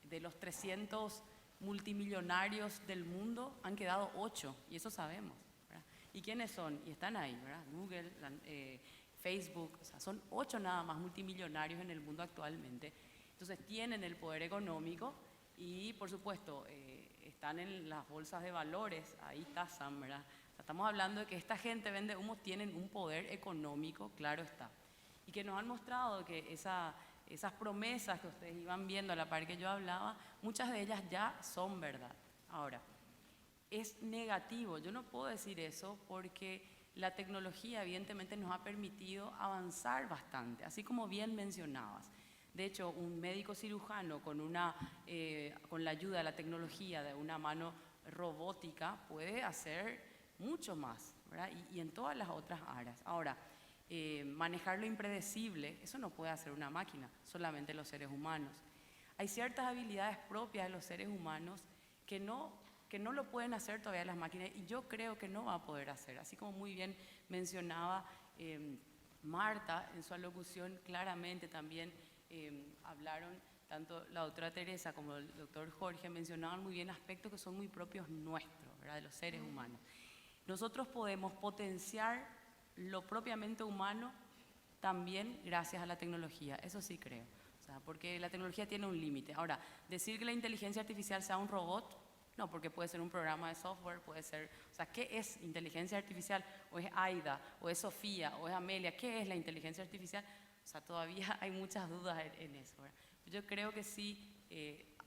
de los 300 multimillonarios del mundo han quedado 8, y eso sabemos, ¿verdad? ¿Y quiénes son? Y están ahí, ¿verdad? Google, Facebook, o sea, son 8 nada más multimillonarios en el mundo actualmente. Entonces tienen el poder económico y, por supuesto, están en las bolsas de valores, ahí tasan, ¿verdad? O sea, estamos hablando de que esta gente vende humos, tienen un poder económico, claro está. Y que nos han mostrado que esas promesas que ustedes iban viendo a la par que yo hablaba, muchas de ellas ya son verdad. Ahora, es negativo, yo no puedo decir eso porque la tecnología evidentemente nos ha permitido avanzar bastante, así como bien mencionabas. De hecho, un médico cirujano con la ayuda de la tecnología, de una mano robótica puede hacer mucho más, ¿verdad? Y en todas las otras áreas. Ahora, manejar lo impredecible, eso no puede hacer una máquina, solamente los seres humanos. Hay ciertas habilidades propias de los seres humanos que no lo pueden hacer todavía las máquinas, y yo creo que no va a poder hacer. Así como muy bien mencionaba Marta en su alocución, claramente también hablaron, tanto la doctora Teresa como el doctor Jorge mencionaban muy bien aspectos que son muy propios nuestros, ¿verdad? De los seres humanos. Nosotros podemos potenciar lo propiamente humano también gracias a la tecnología, eso sí creo. O sea, porque la tecnología tiene un límite. Ahora, decir que la inteligencia artificial sea un robot, no, porque puede ser un programa de software, puede ser, o sea, ¿qué es inteligencia artificial? ¿O es Aida? ¿O es Sofía? ¿O es Amelia? ¿Qué es la inteligencia artificial? O sea, todavía hay muchas dudas en eso, ¿verdad? Yo creo que sí,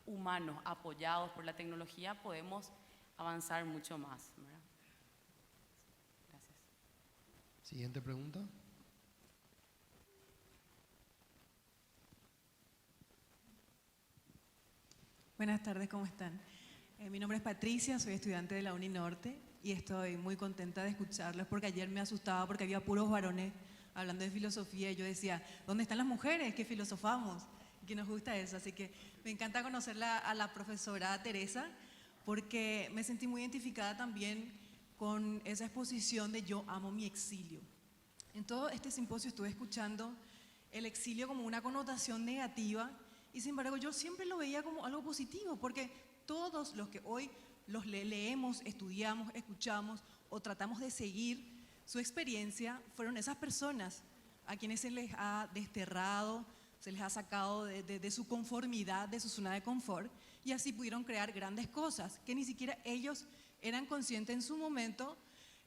humanos apoyados por la tecnología podemos avanzar mucho más, ¿verdad? Gracias. Siguiente pregunta. Buenas tardes, ¿cómo están? Mi nombre es Patricia, soy estudiante de la UniNorte y estoy muy contenta de escucharlos porque ayer me asustaba porque había puros varones hablando de filosofía y yo decía, ¿dónde están las mujeres que filosofamos? Y que nos gusta eso, así que me encanta conocerla a la profesora Teresa porque me sentí muy identificada también con esa exposición de Yo amo mi exilio. En todo este simposio estuve escuchando el exilio como una connotación negativa y sin embargo yo siempre lo veía como algo positivo porque todos los que hoy los leemos, estudiamos, escuchamos o tratamos de seguir su experiencia fueron esas personas a quienes se les ha desterrado, se les ha sacado de su conformidad, de su zona de confort y así pudieron crear grandes cosas que ni siquiera ellos eran conscientes en su momento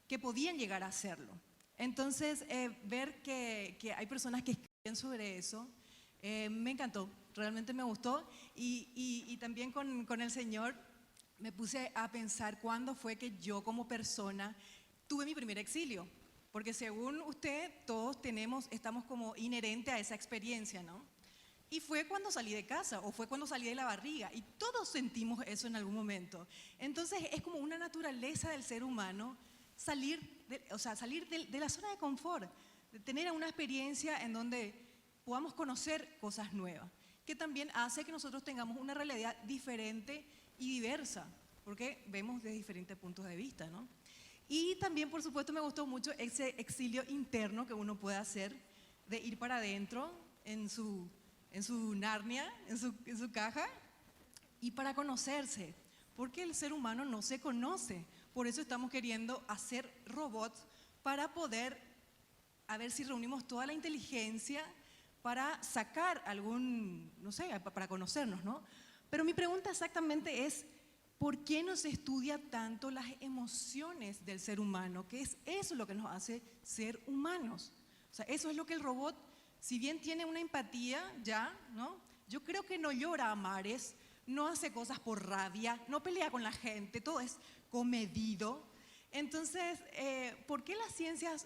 que podían llegar a hacerlo. Entonces, ver que hay personas que escriben sobre eso, me encantó, realmente me gustó y también con el Señor me puse a pensar cuándo fue que yo como persona tuve mi primer exilio, porque según usted todos estamos como inherentes a esa experiencia, ¿no? Y fue cuando salí de casa o fue cuando salí de la barriga y todos sentimos eso en algún momento. Entonces es como una naturaleza del ser humano salir de la zona de confort, de tener una experiencia en donde podamos conocer cosas nuevas, que también hace que nosotros tengamos una realidad diferente y diversa, porque vemos de diferentes puntos de vista, ¿no? Y también, por supuesto, me gustó mucho ese exilio interno que uno puede hacer, de ir para adentro en su Narnia, en su caja, y para conocerse, porque el ser humano no se conoce. Por eso estamos queriendo hacer robots para poder, a ver si reunimos toda la inteligencia para sacar algún, no sé, para conocernos, ¿no? Pero mi pregunta exactamente es, ¿por qué no se estudia tanto las emociones del ser humano? Que es eso lo que nos hace ser humanos. O sea, eso es lo que el robot, si bien tiene una empatía ya, ¿no? Yo creo que no llora a mares, no hace cosas por rabia, no pelea con la gente, todo es comedido. Entonces, ¿por qué las ciencias,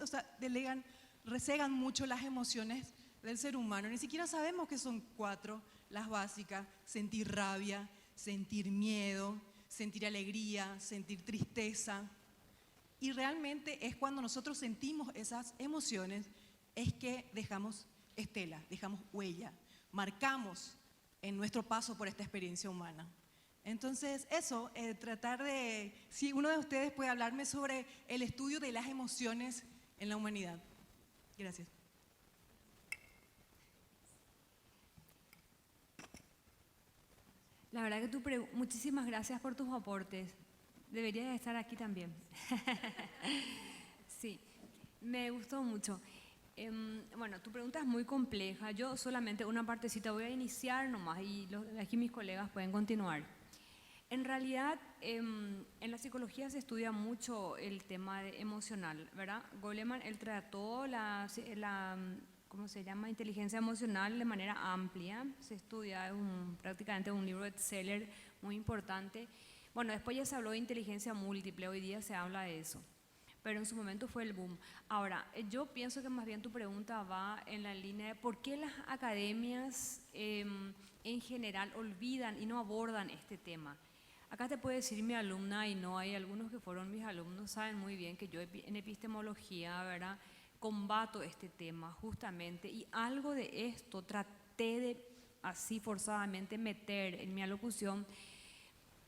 resegan mucho las emociones del ser humano? Ni siquiera sabemos que son 4 las básicas: sentir rabia, sentir miedo, sentir alegría, sentir tristeza. Y realmente es cuando nosotros sentimos esas emociones, es que dejamos estela, dejamos huella, marcamos en nuestro paso por esta experiencia humana. Entonces eso, tratar de, si uno de ustedes puede hablarme sobre el estudio de las emociones en la humanidad. Gracias. La verdad que muchísimas gracias por tus aportes. Deberías estar aquí también. Sí, me gustó mucho. Bueno, tu pregunta es muy compleja. Yo solamente una partecita voy a iniciar nomás y aquí mis colegas pueden continuar. En realidad, en la psicología se estudia mucho el tema emocional, ¿verdad? Goleman, él trató ¿cómo se llama? Inteligencia emocional de manera amplia. Se estudia, es prácticamente un libro bestseller muy importante. Bueno, después ya se habló de inteligencia múltiple, hoy día se habla de eso, pero en su momento fue el boom. Ahora, yo pienso que más bien tu pregunta va en la línea de por qué las academias en general olvidan y no abordan este tema. Acá te puede decir mi alumna, y no hay algunos que fueron mis alumnos, saben muy bien que yo en epistemología, ¿verdad?, combato este tema justamente, y algo de esto traté de así forzadamente meter en mi alocución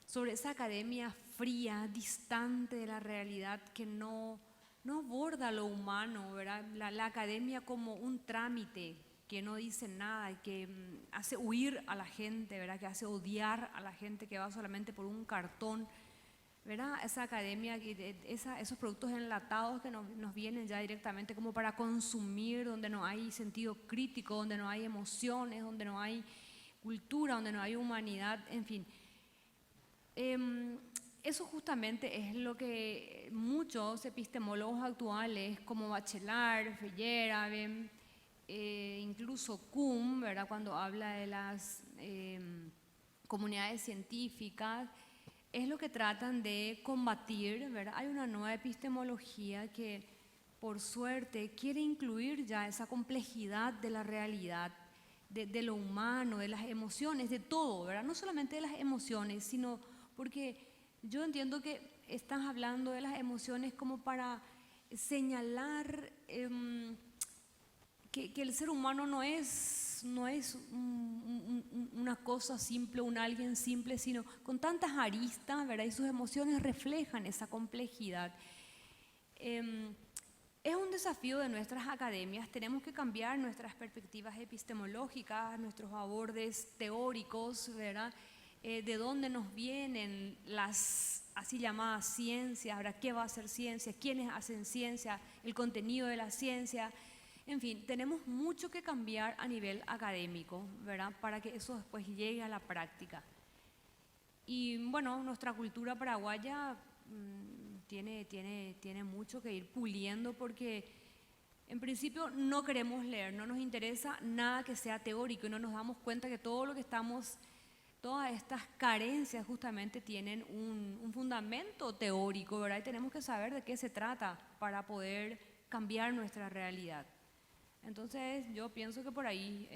sobre esa academia fría, distante de la realidad, que no aborda lo humano, ¿verdad? La academia como un trámite que no dice nada, que hace huir a la gente, ¿verdad?, que hace odiar a la gente que va solamente por un cartón, ¿verdad? Esa academia, esos productos enlatados que nos vienen ya directamente como para consumir, donde no hay sentido crítico, donde no hay emociones, donde no hay cultura, donde no hay humanidad, en fin. Eso justamente es lo que muchos epistemólogos actuales, como Bachelard, Feyerabend, incluso Kuhn, ¿verdad?, cuando habla de las comunidades científicas, es lo que tratan de combatir, ¿verdad? Hay una nueva epistemología que, por suerte, quiere incluir ya esa complejidad de la realidad, de lo humano, de las emociones, de todo, ¿verdad? No solamente de las emociones, sino porque yo entiendo que estás hablando de las emociones como para señalar que el ser humano no es una cosa simple, un alguien simple, sino con tantas aristas, ¿verdad? Y sus emociones reflejan esa complejidad. Es un desafío de nuestras academias. Tenemos que cambiar nuestras perspectivas epistemológicas, nuestros abordes teóricos, ¿verdad? De dónde nos vienen las así llamadas ciencias, ¿verdad? ¿Qué va a ser ciencia? ¿Quiénes hacen ciencia? El contenido de la ciencia. En fin, tenemos mucho que cambiar a nivel académico, ¿verdad?, para que eso después llegue a la práctica. Y bueno, nuestra cultura paraguaya tiene mucho que ir puliendo, porque en principio no queremos leer, no nos interesa nada que sea teórico, y no nos damos cuenta que todas estas carencias justamente tienen un fundamento teórico, ¿verdad? Y tenemos que saber de qué se trata para poder cambiar nuestra realidad. Entonces yo pienso que por ahí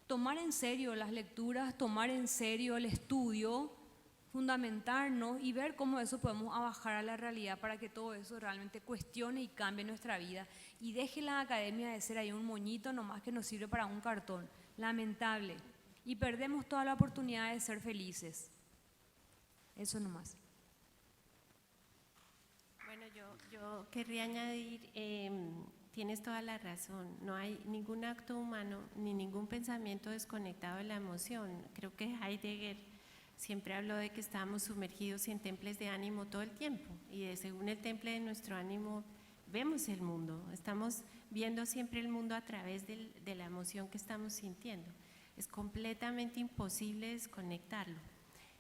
tomar en serio las lecturas, tomar en serio el estudio, fundamentarnos y ver cómo eso podemos bajar a la realidad para que todo eso realmente cuestione y cambie nuestra vida, y deje la academia de ser ahí un moñito nomás que nos sirve para un cartón. Lamentable. Y perdemos toda la oportunidad de ser felices. Eso nomás. Bueno, yo querría añadir, tienes toda la razón, no hay ningún acto humano ni ningún pensamiento desconectado de la emoción. Creo que Heidegger siempre habló de que estábamos sumergidos en templos de ánimo todo el tiempo, y según el temple de nuestro ánimo vemos el mundo, estamos viendo siempre el mundo a través de la emoción que estamos sintiendo. Es completamente imposible desconectarlo,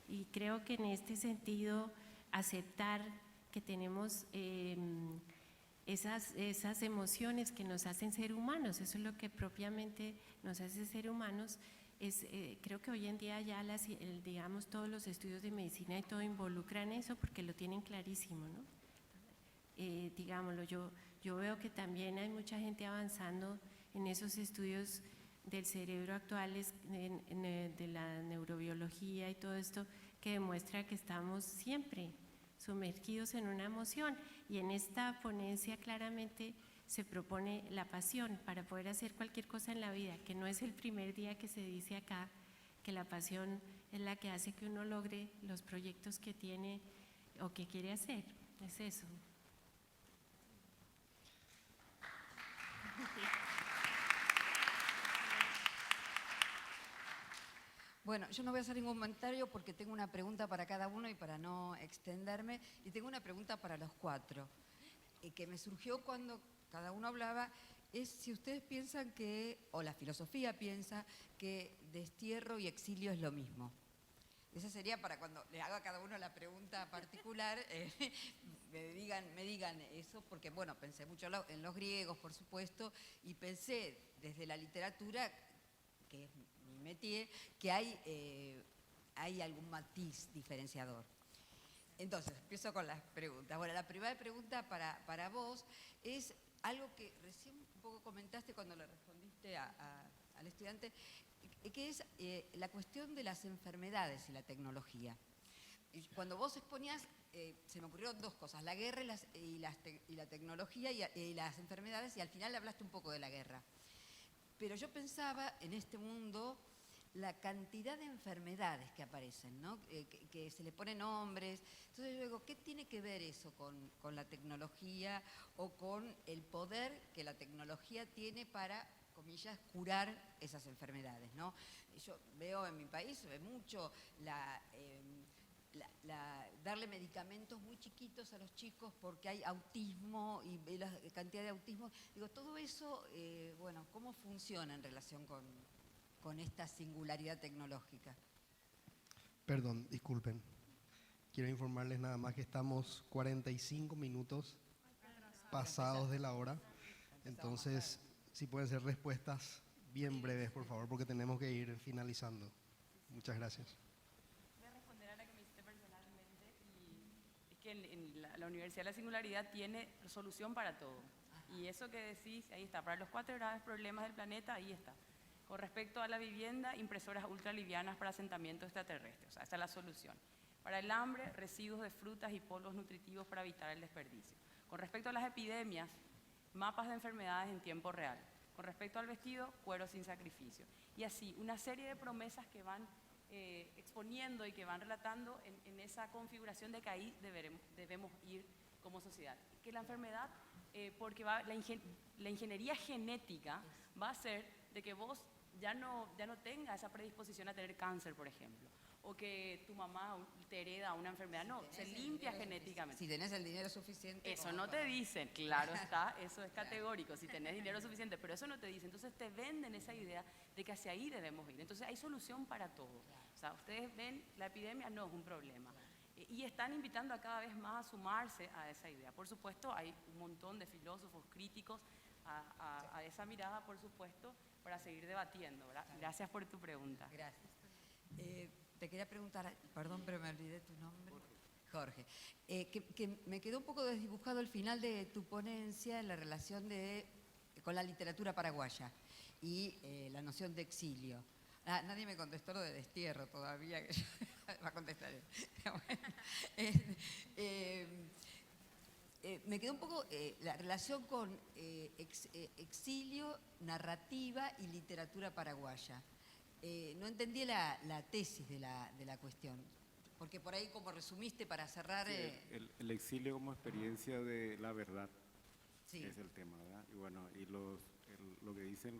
y creo que en este sentido aceptar que tenemos esas emociones que nos hacen ser humanos, eso es lo que propiamente nos hace ser humanos. Creo que hoy en día ya digamos todos los estudios de medicina y todo involucran eso, porque lo tienen clarísimo, ¿no? Digámoslo, yo veo que también hay mucha gente avanzando en esos estudios del cerebro actuales, de la neurobiología y todo esto, que demuestra que estamos siempre sumergidos en una emoción, y en esta ponencia claramente se propone la pasión para poder hacer cualquier cosa en la vida, que no es el primer día que se dice acá que la pasión es la que hace que uno logre los proyectos que tiene o que quiere hacer, es eso. Bueno, yo no voy a hacer ningún comentario porque tengo una pregunta para cada uno y para no extenderme, y tengo una pregunta para los cuatro, que me surgió cuando cada uno hablaba, es si ustedes piensan que, o la filosofía piensa, que destierro y exilio es lo mismo. Esa sería para cuando le haga a cada uno la pregunta particular, me digan eso, porque bueno, pensé mucho en los griegos, por supuesto, y pensé desde la literatura, que es mi métier, que hay algún matiz diferenciador. Entonces, empiezo con las preguntas. Bueno, la primera pregunta para vos es algo que recién un poco comentaste cuando le respondiste al estudiante, que es la cuestión de las enfermedades y la tecnología. Y cuando vos exponías, se me ocurrieron dos cosas, la guerra y la tecnología y las enfermedades, y al final hablaste un poco de la guerra. Pero yo pensaba en este mundo la cantidad de enfermedades que aparecen, ¿no? Que se le ponen nombres. Entonces yo digo, ¿qué tiene que ver eso con la tecnología o con el poder que la tecnología tiene para, comillas, curar esas enfermedades, ¿no? Yo veo en mi país, se ve mucho darle medicamentos muy chiquitos a los chicos porque hay autismo y la cantidad de autismo. Digo, todo eso, bueno, ¿cómo funciona en relación con esta singularidad tecnológica? Perdón, disculpen. Quiero informarles nada más que estamos 45 minutos pasados de la hora. Entonces, si pueden ser respuestas bien breves, por favor, porque tenemos que ir finalizando. Muchas gracias. Voy a responder a la que me hiciste personalmente, y es que en la Universidad de la Singularidad tiene solución para todo. Y eso que decís, ahí está, para los 4 graves problemas del planeta, ahí está. Con respecto a la vivienda, impresoras ultralivianas para asentamientos extraterrestres, o sea, esa es la solución. Para el hambre, residuos de frutas y polvos nutritivos para evitar el desperdicio. Con respecto a las epidemias, mapas de enfermedades en tiempo real. Con respecto al vestido, cuero sin sacrificio. Y así, una serie de promesas que van exponiendo y que van relatando en esa configuración de que ahí debemos ir como sociedad. Que la enfermedad, porque la ingeniería genética va a hacer de que vos ya no tengas esa predisposición a tener cáncer, por ejemplo, o que tu mamá te hereda una enfermedad. No, se limpia genéticamente. Si tenés el dinero suficiente. Eso no te dicen, claro está, eso es categórico, si tenés dinero suficiente, pero eso no te dicen. Entonces te venden esa idea de que hacia ahí debemos ir. Entonces hay solución para todo. O sea, ustedes ven, la epidemia no es un problema. Y están invitando a cada vez más a sumarse a esa idea. Por supuesto, hay un montón de filósofos críticos a esa mirada, por supuesto, para seguir debatiendo, ¿verdad? Gracias por tu pregunta. Gracias. Te quería preguntar, perdón, pero me olvidé tu nombre. Jorge. Que me quedó un poco desdibujado el final de tu ponencia en la relación con la literatura paraguaya y la noción de exilio. Nadie me contestó lo de destierro todavía, que va a contestar él. Me quedó un poco la relación con exilio, narrativa y literatura paraguaya. No entendí la tesis de la cuestión, porque por ahí como resumiste para cerrar... El exilio como experiencia de la verdad, sí, es el tema, ¿verdad? Y bueno, y lo que dice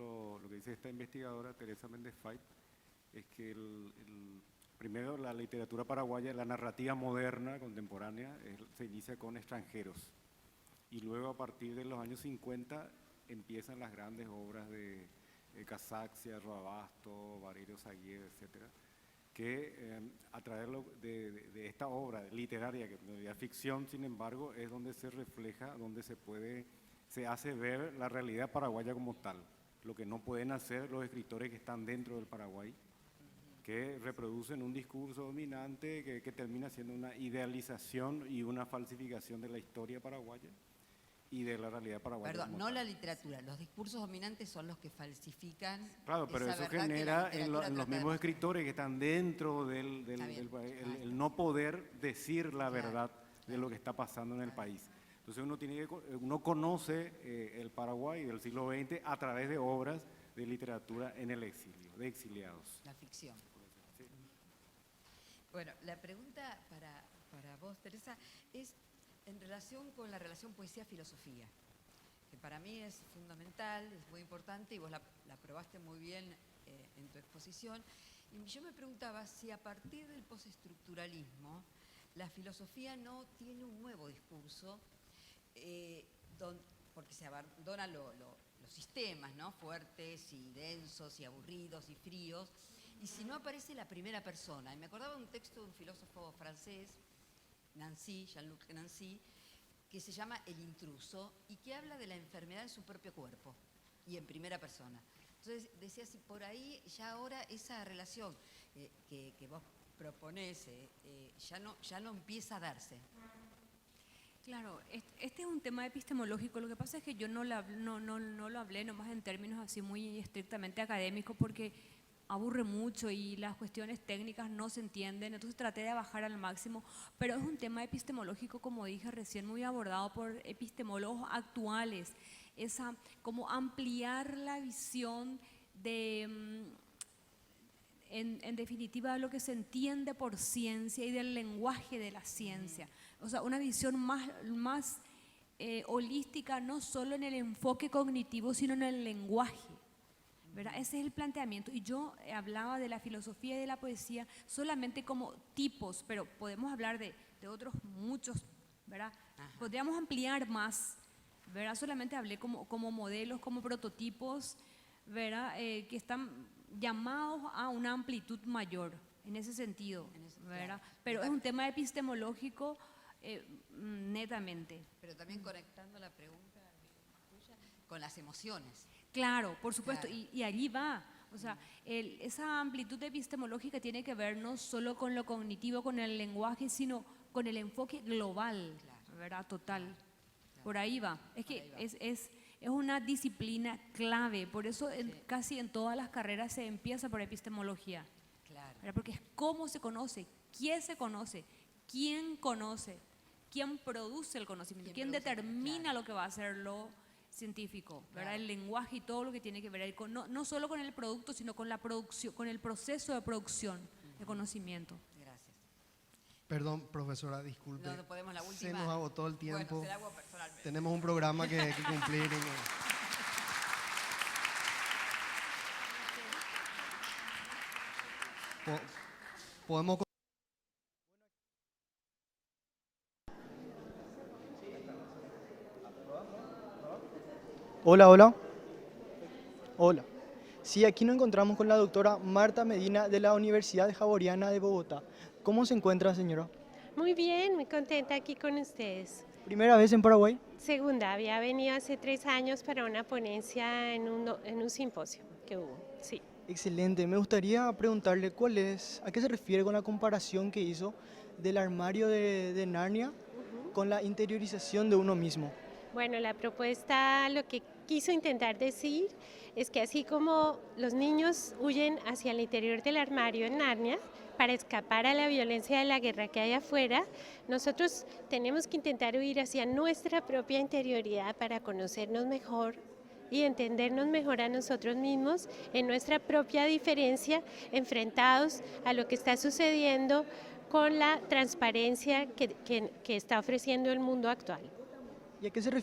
esta investigadora, Teresa Méndez Feit, es que primero la literatura paraguaya, la narrativa moderna, contemporánea, se inicia con extranjeros. Y luego a partir de los años 50 empiezan las grandes obras de Casaxia, Roabasto, Valerio Saguier, etcétera, que a través de esta obra literaria, que es ficción, sin embargo, es donde se refleja, donde se hace ver la realidad paraguaya como tal, lo que no pueden hacer los escritores que están dentro del Paraguay, que reproducen un discurso dominante que termina siendo una idealización y una falsificación de la historia paraguaya y de la realidad paraguaya. Perdón, no la literatura, los discursos dominantes son los que falsifican. Claro, pero eso genera en los mismos escritores que están dentro del el no poder decir la verdad de lo que está pasando en el país. Entonces uno conoce el Paraguay del siglo XX a través de obras de literatura en el exilio, de exiliados. La ficción. Sí. Bueno, la pregunta para vos, Teresa, es en relación con la relación poesía-filosofía, que para mí es fundamental, es muy importante y vos la probaste muy bien en tu exposición. Y yo me preguntaba si a partir del postestructuralismo la filosofía no tiene un nuevo discurso, porque se abandonan los sistemas, ¿no? Fuertes y densos y aburridos y fríos, y si no aparece la primera persona. Y me acordaba de un texto de un filósofo francés, Jean-Luc Nancy, que se llama El intruso y que habla de la enfermedad en su propio cuerpo y en primera persona. Entonces decía, si por ahí ya ahora esa relación que vos proponés ya no empieza a darse. Claro, este es un tema epistemológico. Lo que pasa es que yo no lo hablé nomás en términos así muy estrictamente académicos, porque aburre mucho y las cuestiones técnicas no se entienden, entonces traté de bajar al máximo, pero es un tema epistemológico, como dije recién, muy abordado por epistemólogos actuales, como ampliar la visión de, en definitiva, lo que se entiende por ciencia y del lenguaje de la ciencia, o sea, una visión más holística, no solo en el enfoque cognitivo, sino en el lenguaje. ¿Verdad? Ese es el planteamiento. Y yo hablaba de la filosofía y de la poesía solamente como tipos, pero podemos hablar de otros muchos, ¿verdad? Podríamos ampliar más, ¿verdad? Solamente hablé como modelos, como prototipos, ¿verdad? Que están llamados a una amplitud mayor, en ese sentido, ¿verdad? Pero es un tema epistemológico netamente. Pero también conectando la pregunta tuya con las emociones. Claro, por supuesto, Claro. y allí va. O sea, esa amplitud epistemológica tiene que ver no solo con lo cognitivo, con el lenguaje, sino con el enfoque global, Claro. ¿verdad? Total. Claro. Por ahí va. Es que Por ahí va. es una disciplina clave, por eso casi en todas las carreras se empieza por epistemología, Claro. ¿verdad? Porque es cómo se conoce, quién conoce, quién produce el conocimiento, quién produce, determina claro. lo que va a ser lo científico, ¿verdad? Claro. El lenguaje y todo lo que tiene que ver ahí con, no solo con el producto, sino con la producción, con el proceso de producción de conocimiento. Gracias. Perdón, profesora, disculpe. No podemos la última. Se nos agotó el tiempo. Bueno, se la hago personalmente. Tenemos un programa que cumplir. Podemos. Hola, hola. Hola. Sí, aquí nos encontramos con la doctora Marta Medina de la Universidad Javeriana de Bogotá. ¿Cómo se encuentra, señora? Muy bien, muy contenta aquí con ustedes. ¿Primera vez en Paraguay? Segunda, había venido hace 3 años para una ponencia en un simposio que hubo, sí. Excelente. Me gustaría preguntarle a qué se refiere con la comparación que hizo del armario de Narnia con la interiorización de uno mismo. Bueno, la propuesta, lo que quiso intentar decir es que así como los niños huyen hacia el interior del armario en Narnia para escapar a la violencia de la guerra que hay afuera, nosotros tenemos que intentar huir hacia nuestra propia interioridad para conocernos mejor y entendernos mejor a nosotros mismos en nuestra propia diferencia, enfrentados a lo que está sucediendo con la transparencia que está ofreciendo el mundo actual. ¿Y a qué se refiere?